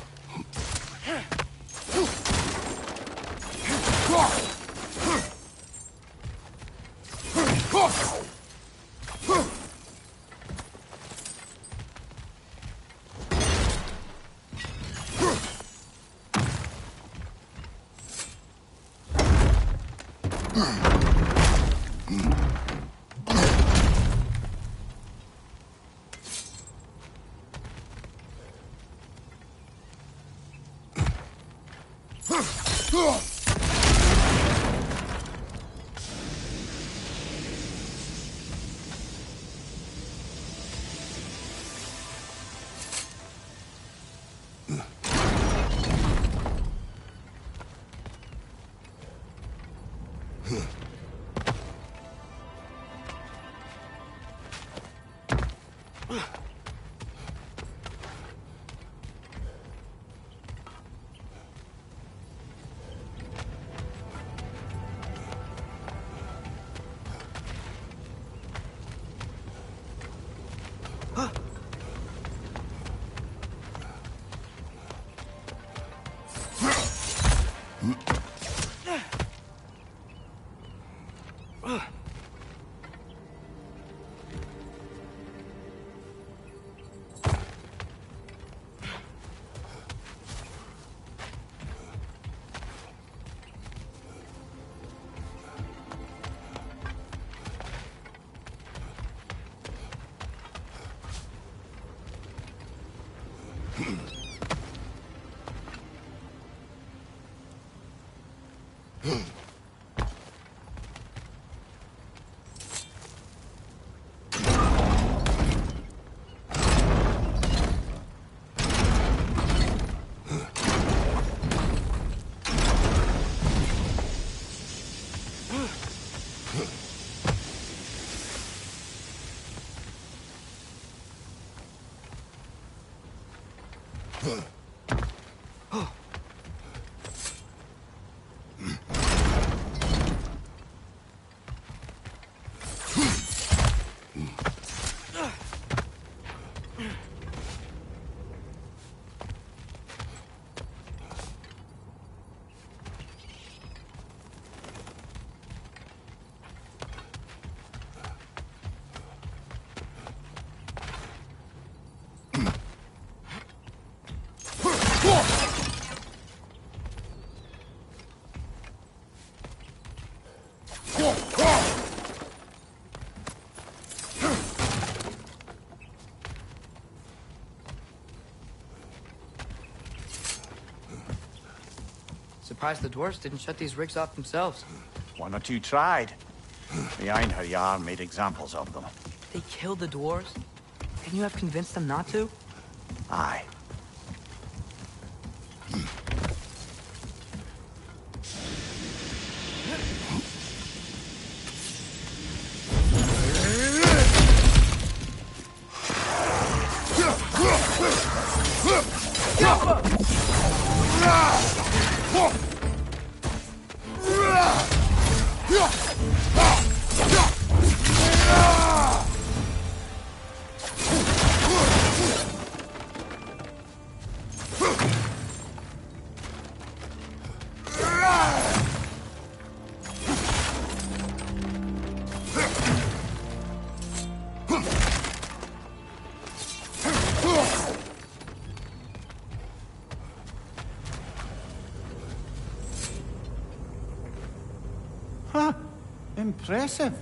Surprised the dwarves didn't shut these rigs off themselves. One or two tried. The Einherjar made examples of them. They killed the dwarves? Couldn't you have convinced them not to? Aye. Huh. Impressive.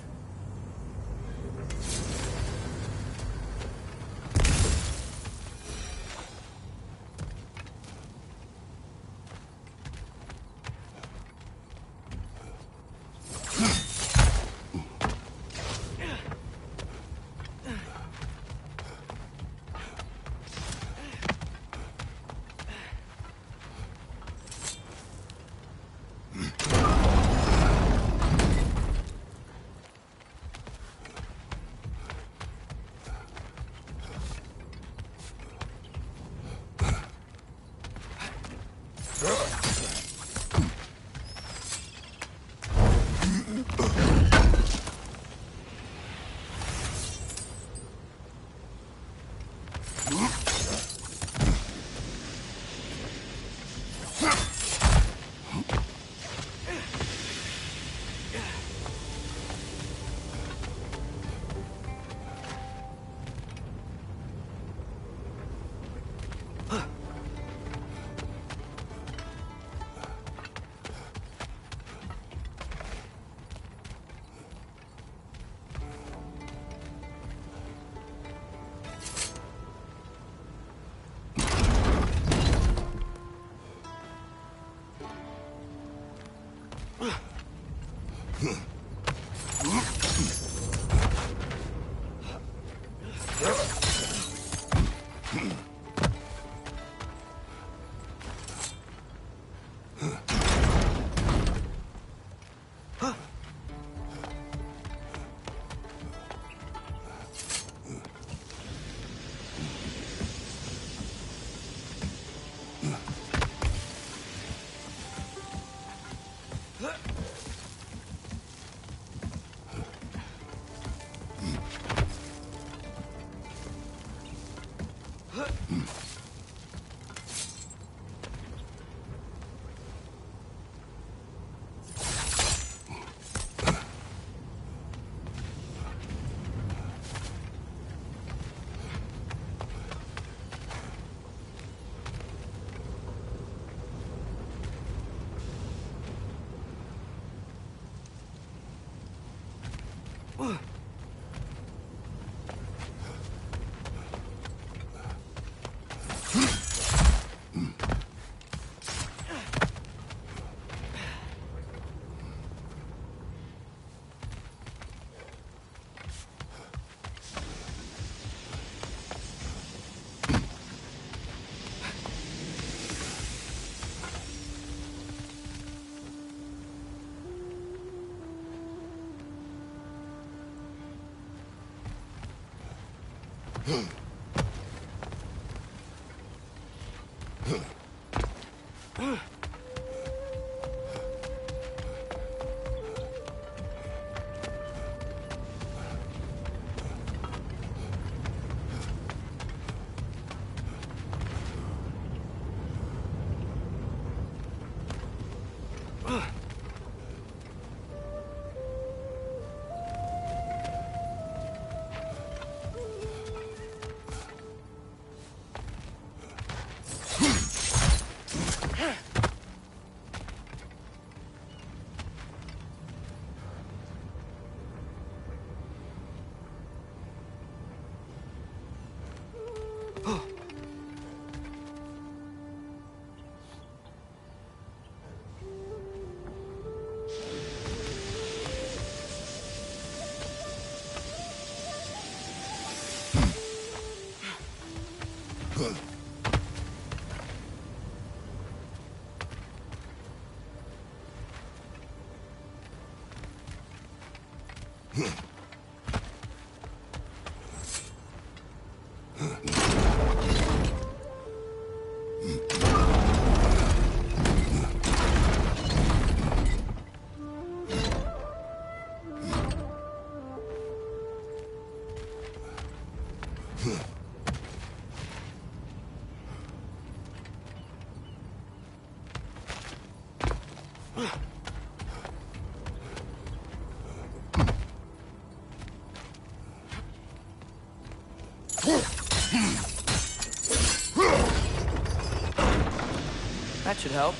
That should help.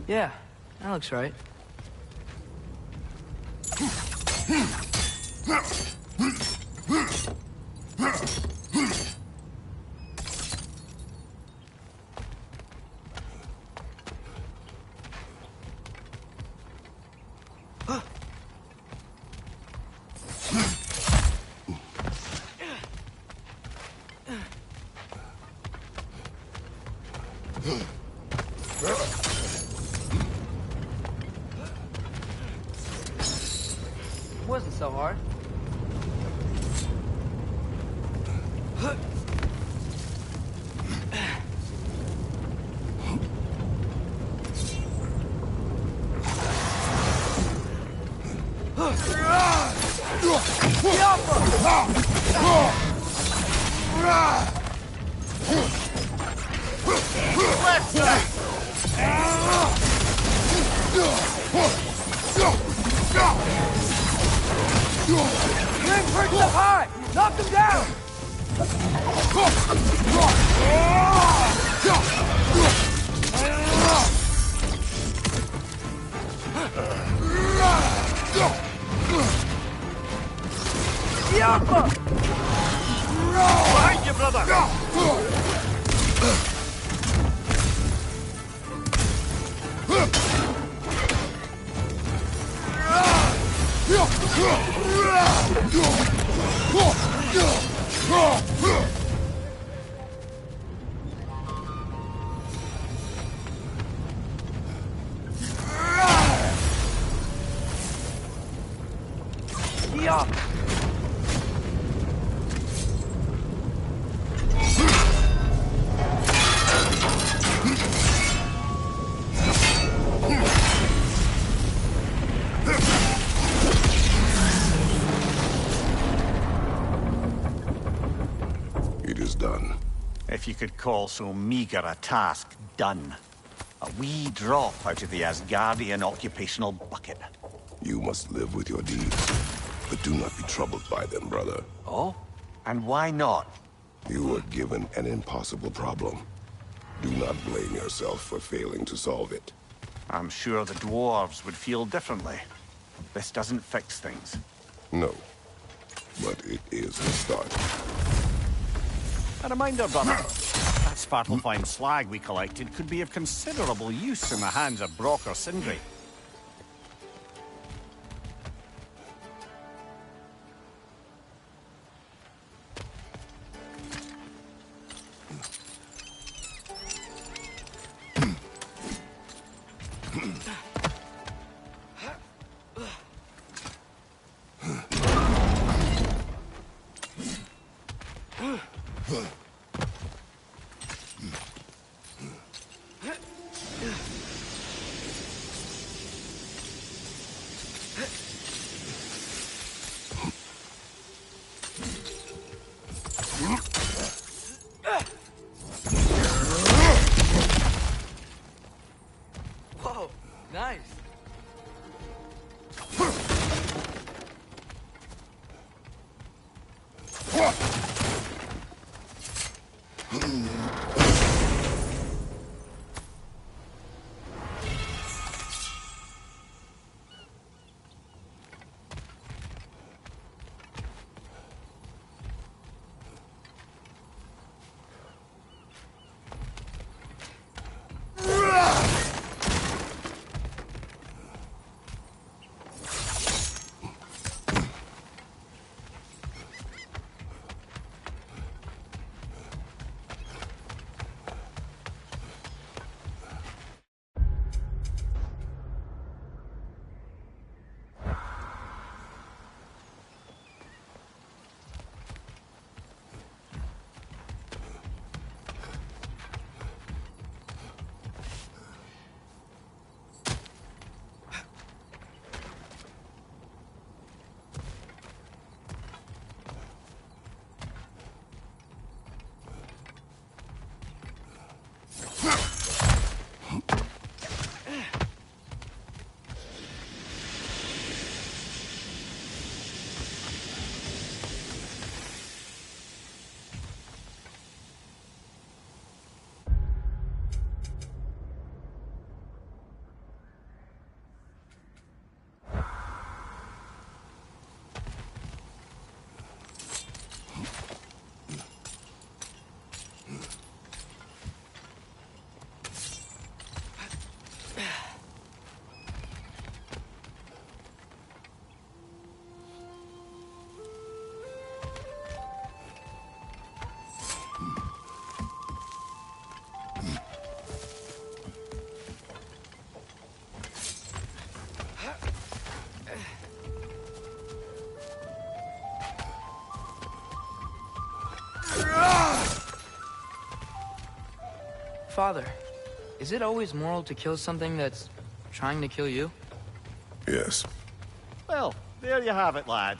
Yeah, that looks right. Wasn't so hard. Bring Prince up high! Knock him down! Behind you, brother! If you could call so meager a task done. A wee drop out of the Asgardian occupational bucket. You must live with your deeds, but do not be troubled by them, brother. Oh? And why not? You were given an impossible problem. Do not blame yourself for failing to solve it. I'm sure the dwarves would feel differently. This doesn't fix things. No, but it is a start. A reminder, brother. That Svartalfheim slag we collected could be of considerable use in the hands of Brock or Sindri. Whoa, nice. Father, is it always moral to kill something that's trying to kill you? Yes. Well, there you have it, lad.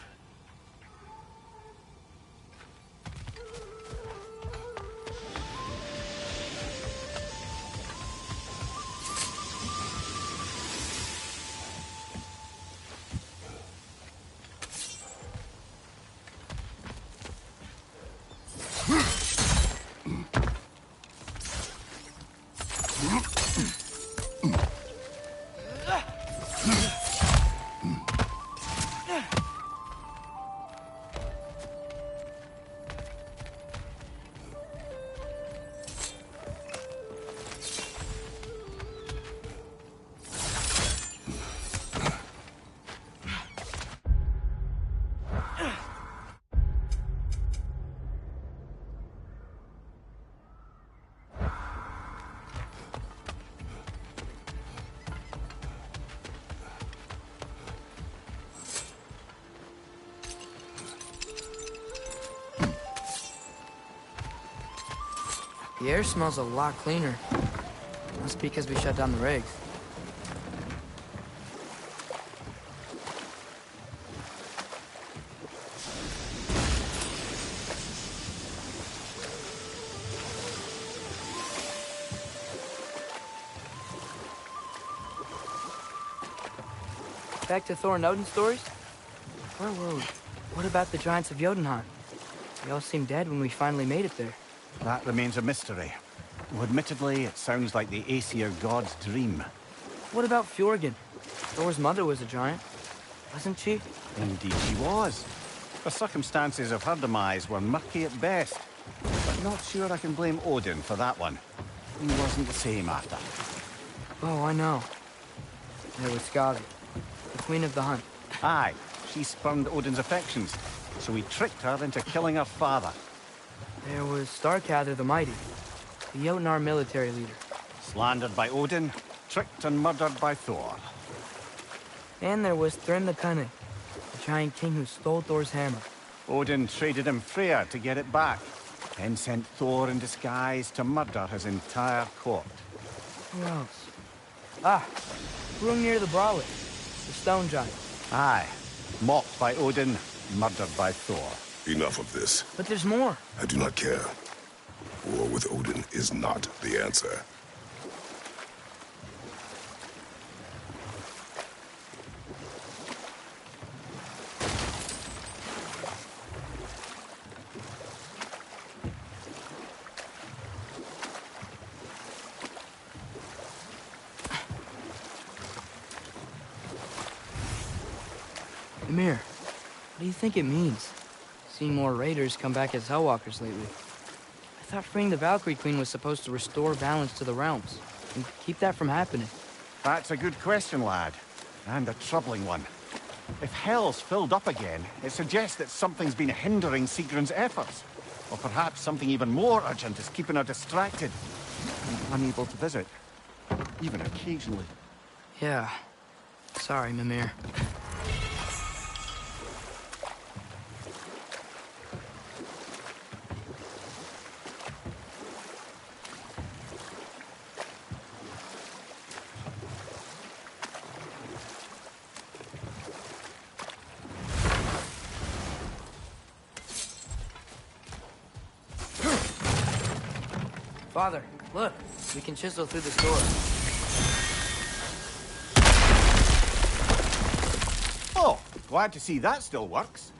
The air smells a lot cleaner. Must be because we shut down the rigs. Back to Thor and Odin stories? Where were we? What about the giants of Jotunheim? They all seemed dead when we finally made it there. That remains a mystery. Though admittedly, it sounds like the Aesir god's dream. What about Fjorgyn? Thor's mother was a giant, wasn't she? Indeed she was. The circumstances of her demise were murky at best. But not sure I can blame Odin for that one. He wasn't the same after. Oh, I know. There was Skavi, the queen of the hunt. Aye, she spurned Odin's affections, so he tricked her into killing her father. There was Starkather the Mighty, the Jotnar military leader. Slandered by Odin, tricked and murdered by Thor. And there was Thrym the Cunning, the giant king who stole Thor's hammer. Odin traded him Freya to get it back, then sent Thor in disguise to murder his entire court. Who else? Ah, Hrungnir the Brawler, the stone giant. Aye, mocked by Odin, murdered by Thor. Enough of this. But there's more. I do not care. War with Odin is not the answer. Ymir, what do you think it means? Seen more raiders come back as Hellwalkers lately. I thought freeing the Valkyrie Queen was supposed to restore balance to the realms and keep that from happening. That's a good question, lad. And a troubling one. If Hell's filled up again, it suggests that something's been hindering Sigrun's efforts. Or perhaps something even more urgent is keeping her distracted and unable to visit. Even occasionally. Yeah. Sorry, Mimir. Father, look. We can chisel through this door. Oh, glad to see that still works.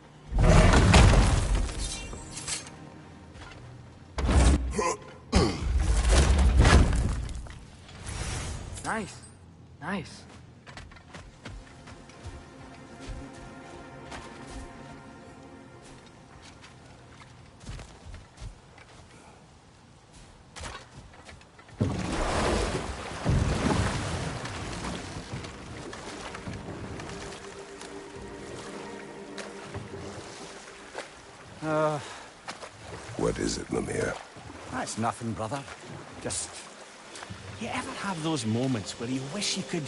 Nice. Nice. What is it, Mimir? That's nothing, brother. Just... You ever have those moments where you wish you could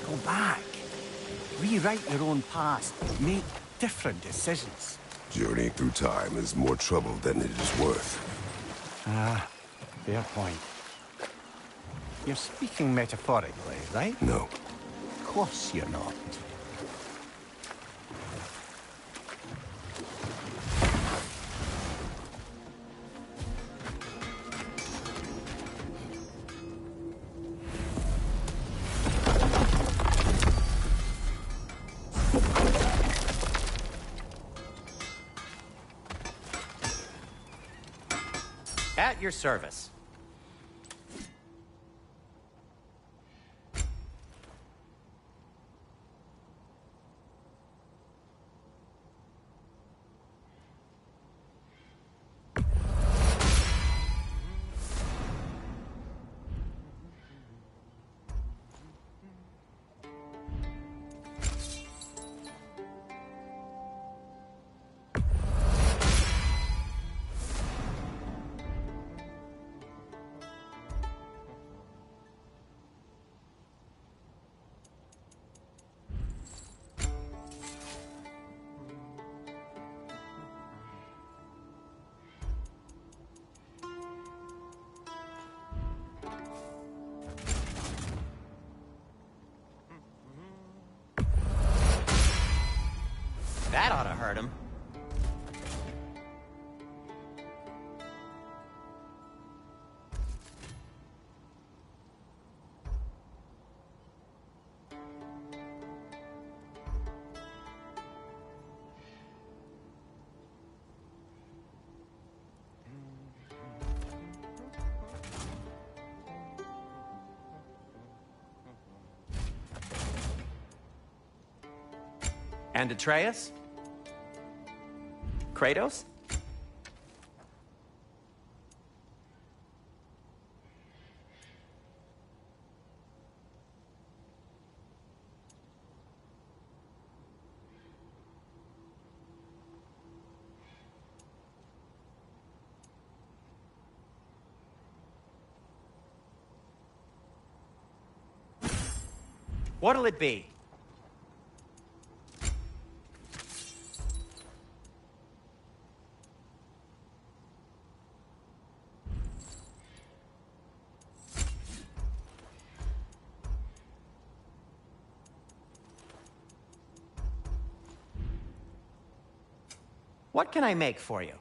go back? Rewrite your own past, make different decisions? Journeying through time is more trouble than it is worth. Ah, fair point. You're speaking metaphorically, right? No. Of course you're not. At your service. That ought to hurt him. And Atreus? Kratos? What'll it be? What can I make for you?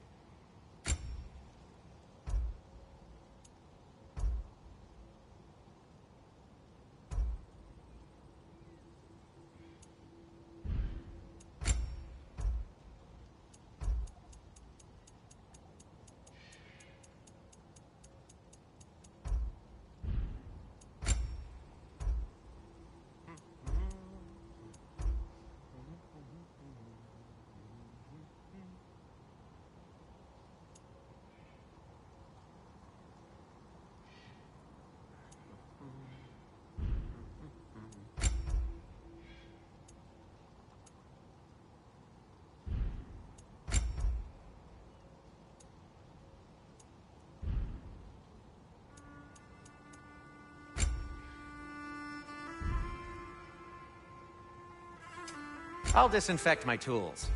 I'll disinfect my tools.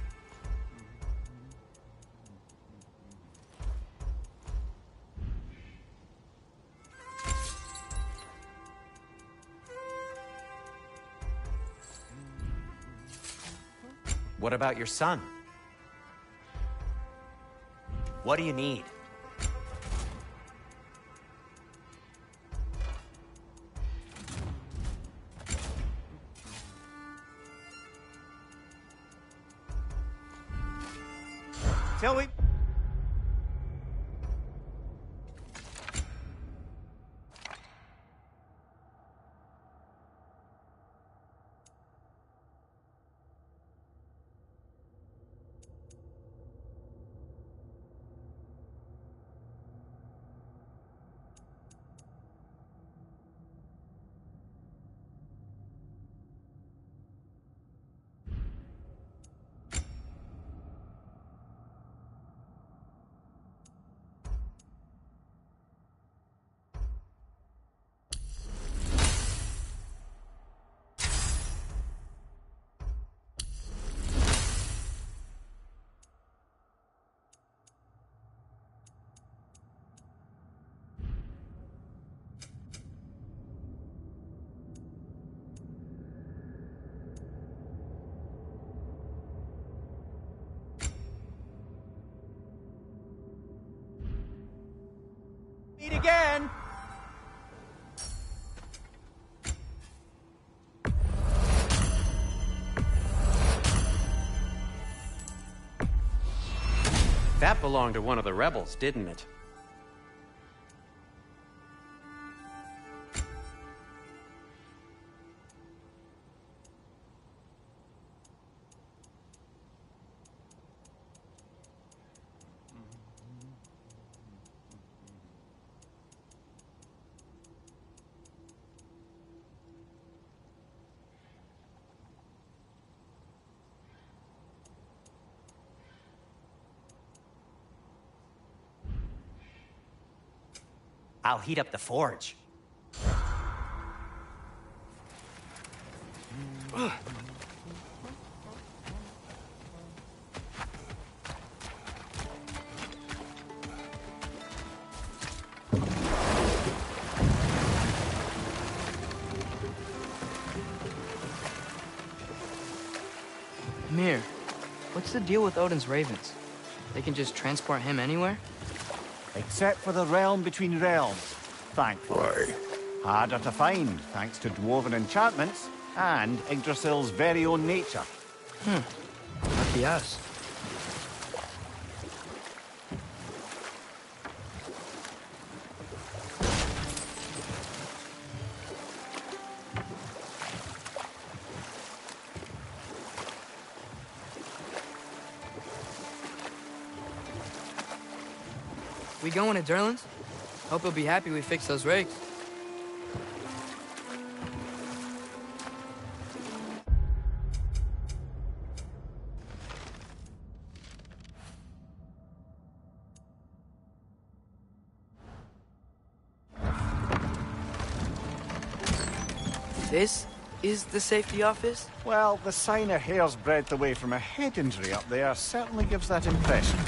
What about your son? What do you need? Till we... Meet again! That belonged to one of the rebels, didn't it? I'll heat up the forge. Mir, what's the deal with Odin's ravens? They can just transport him anywhere? Except for the realm between realms, thankfully. Why? Harder to find, thanks to dwarven enchantments and Yggdrasil's very own nature. Lucky us. We going to Derlin's? Hope he'll be happy we fixed those rigs. This is the safety office? Well, the sign a hair's breadth away from a head injury up there certainly gives that impression.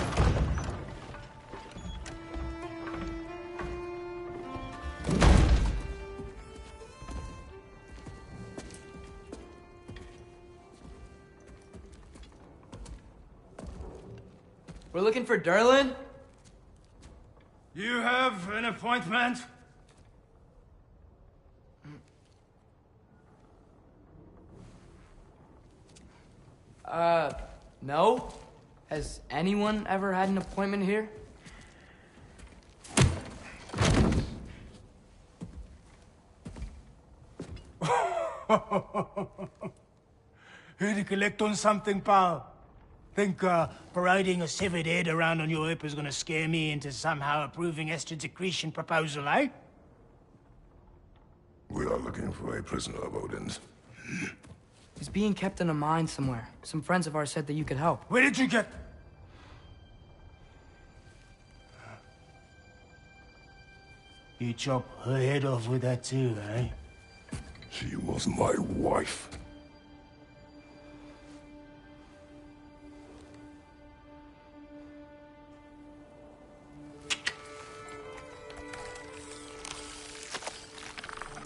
We're looking for Derlin? You have an appointment? No? Has anyone ever had an appointment here? Here to collect on something, pal? Think parading a severed head around on your hip is gonna scare me into somehow approving Esther's accretion proposal, eh? We are looking for a prisoner of Odin's. He's being kept in a mine somewhere. Some friends of ours said that you could help. Where did you get... You chop her head off with that too, eh? She was my wife.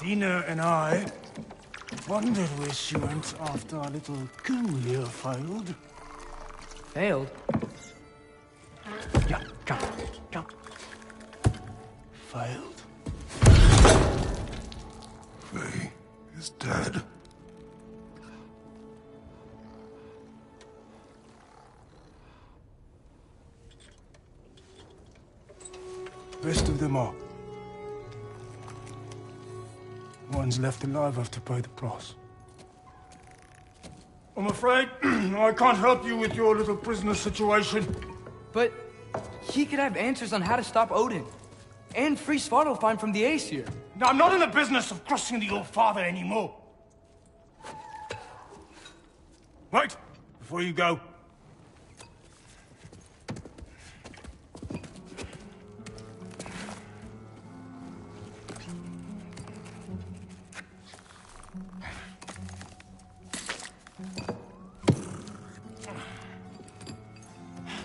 Dina and I wondered where she went after our little coup here failed. Failed? Yeah, jump. Failed. Faye is dead. Rest of them are. Ones left alive have to pay the price. I'm afraid I can't help you with your little prisoner situation. But he could have answers on how to stop Odin. And free Svartalfheim from the Aesir. Now, I'm not in the business of crossing the old father anymore. Wait, before you go.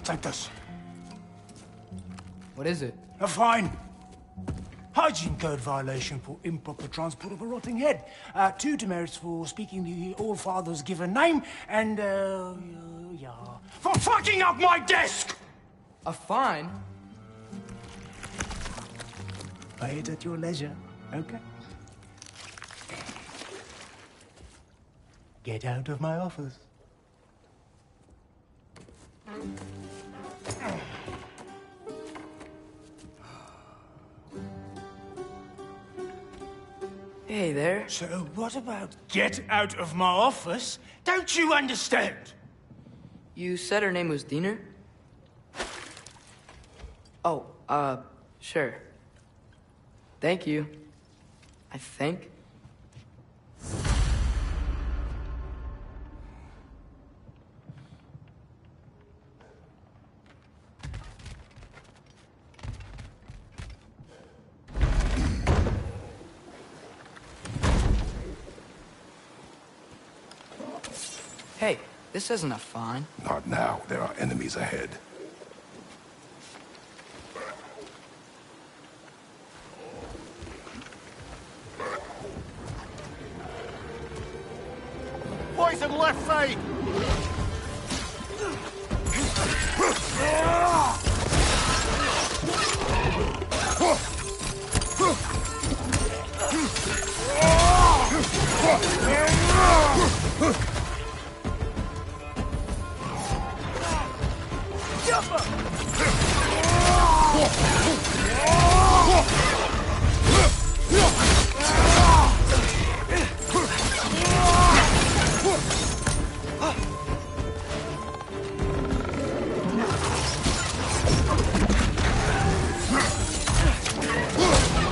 Take this. What is it? A fine. Hygiene code violation for improper transport of a rotting head. 2 demerits for speaking the All-Father's given name, and, yeah... for fucking up my desk! A fine? Pay it at your leisure, okay? Get out of my office. Hey there. So what about get out of my office? Don't you understand? You said her name was Diener? Oh, sure. Thank you. I think. Hey, this isn't a fine. Not now. There are enemies ahead. Poison left side!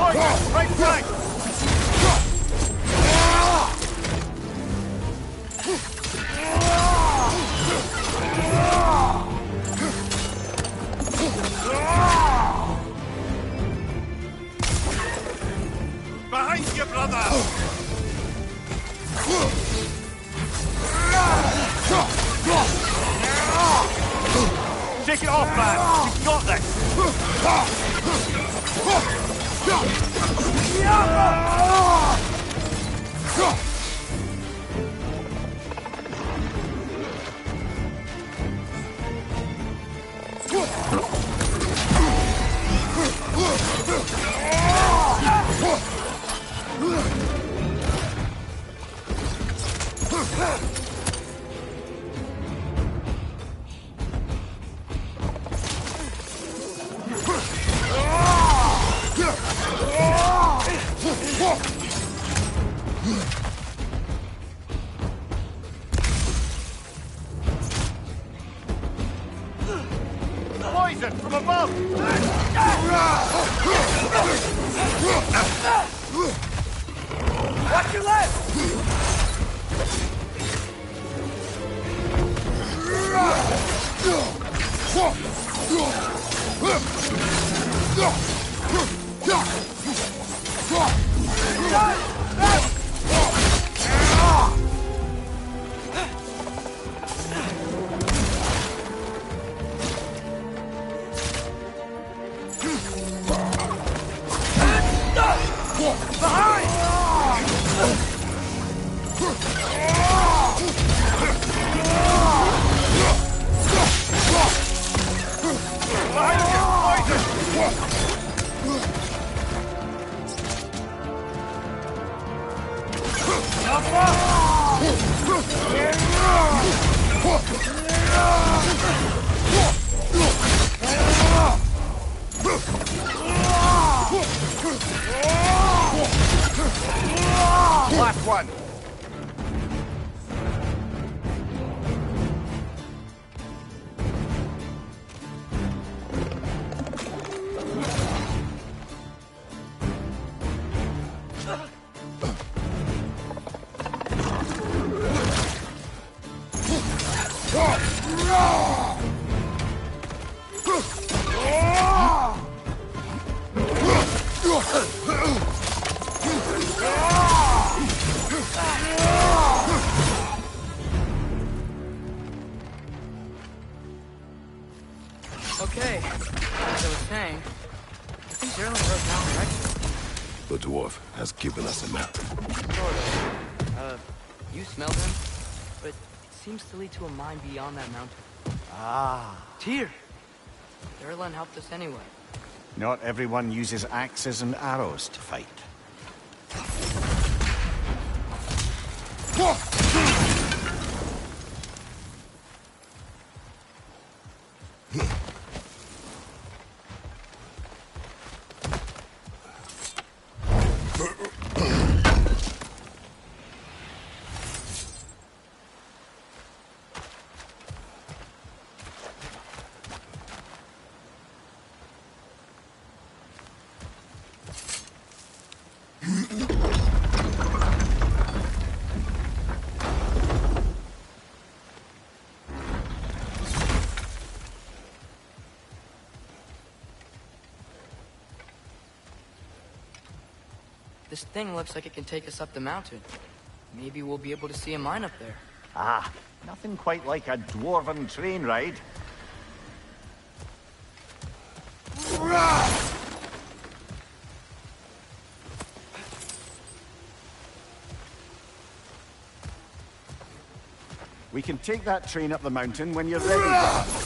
Poison! Right flank! Behind you, brother! Take it off, man! You've got this! Poison from above! Watch your left! Last one! Okay, as I was saying, I think Zerlin wrote down directions. The dwarf has given us a map. Sort of. You smelled him, but it seems to lead to a mine beyond that mountain. Ah. Tyr! Zerlin helped us anyway. Not everyone uses axes and arrows to fight. This thing looks like it can take us up the mountain. Maybe we'll be able to see a mine up there. Ah, nothing quite like a dwarven train ride. We can take that train up the mountain when you're ready.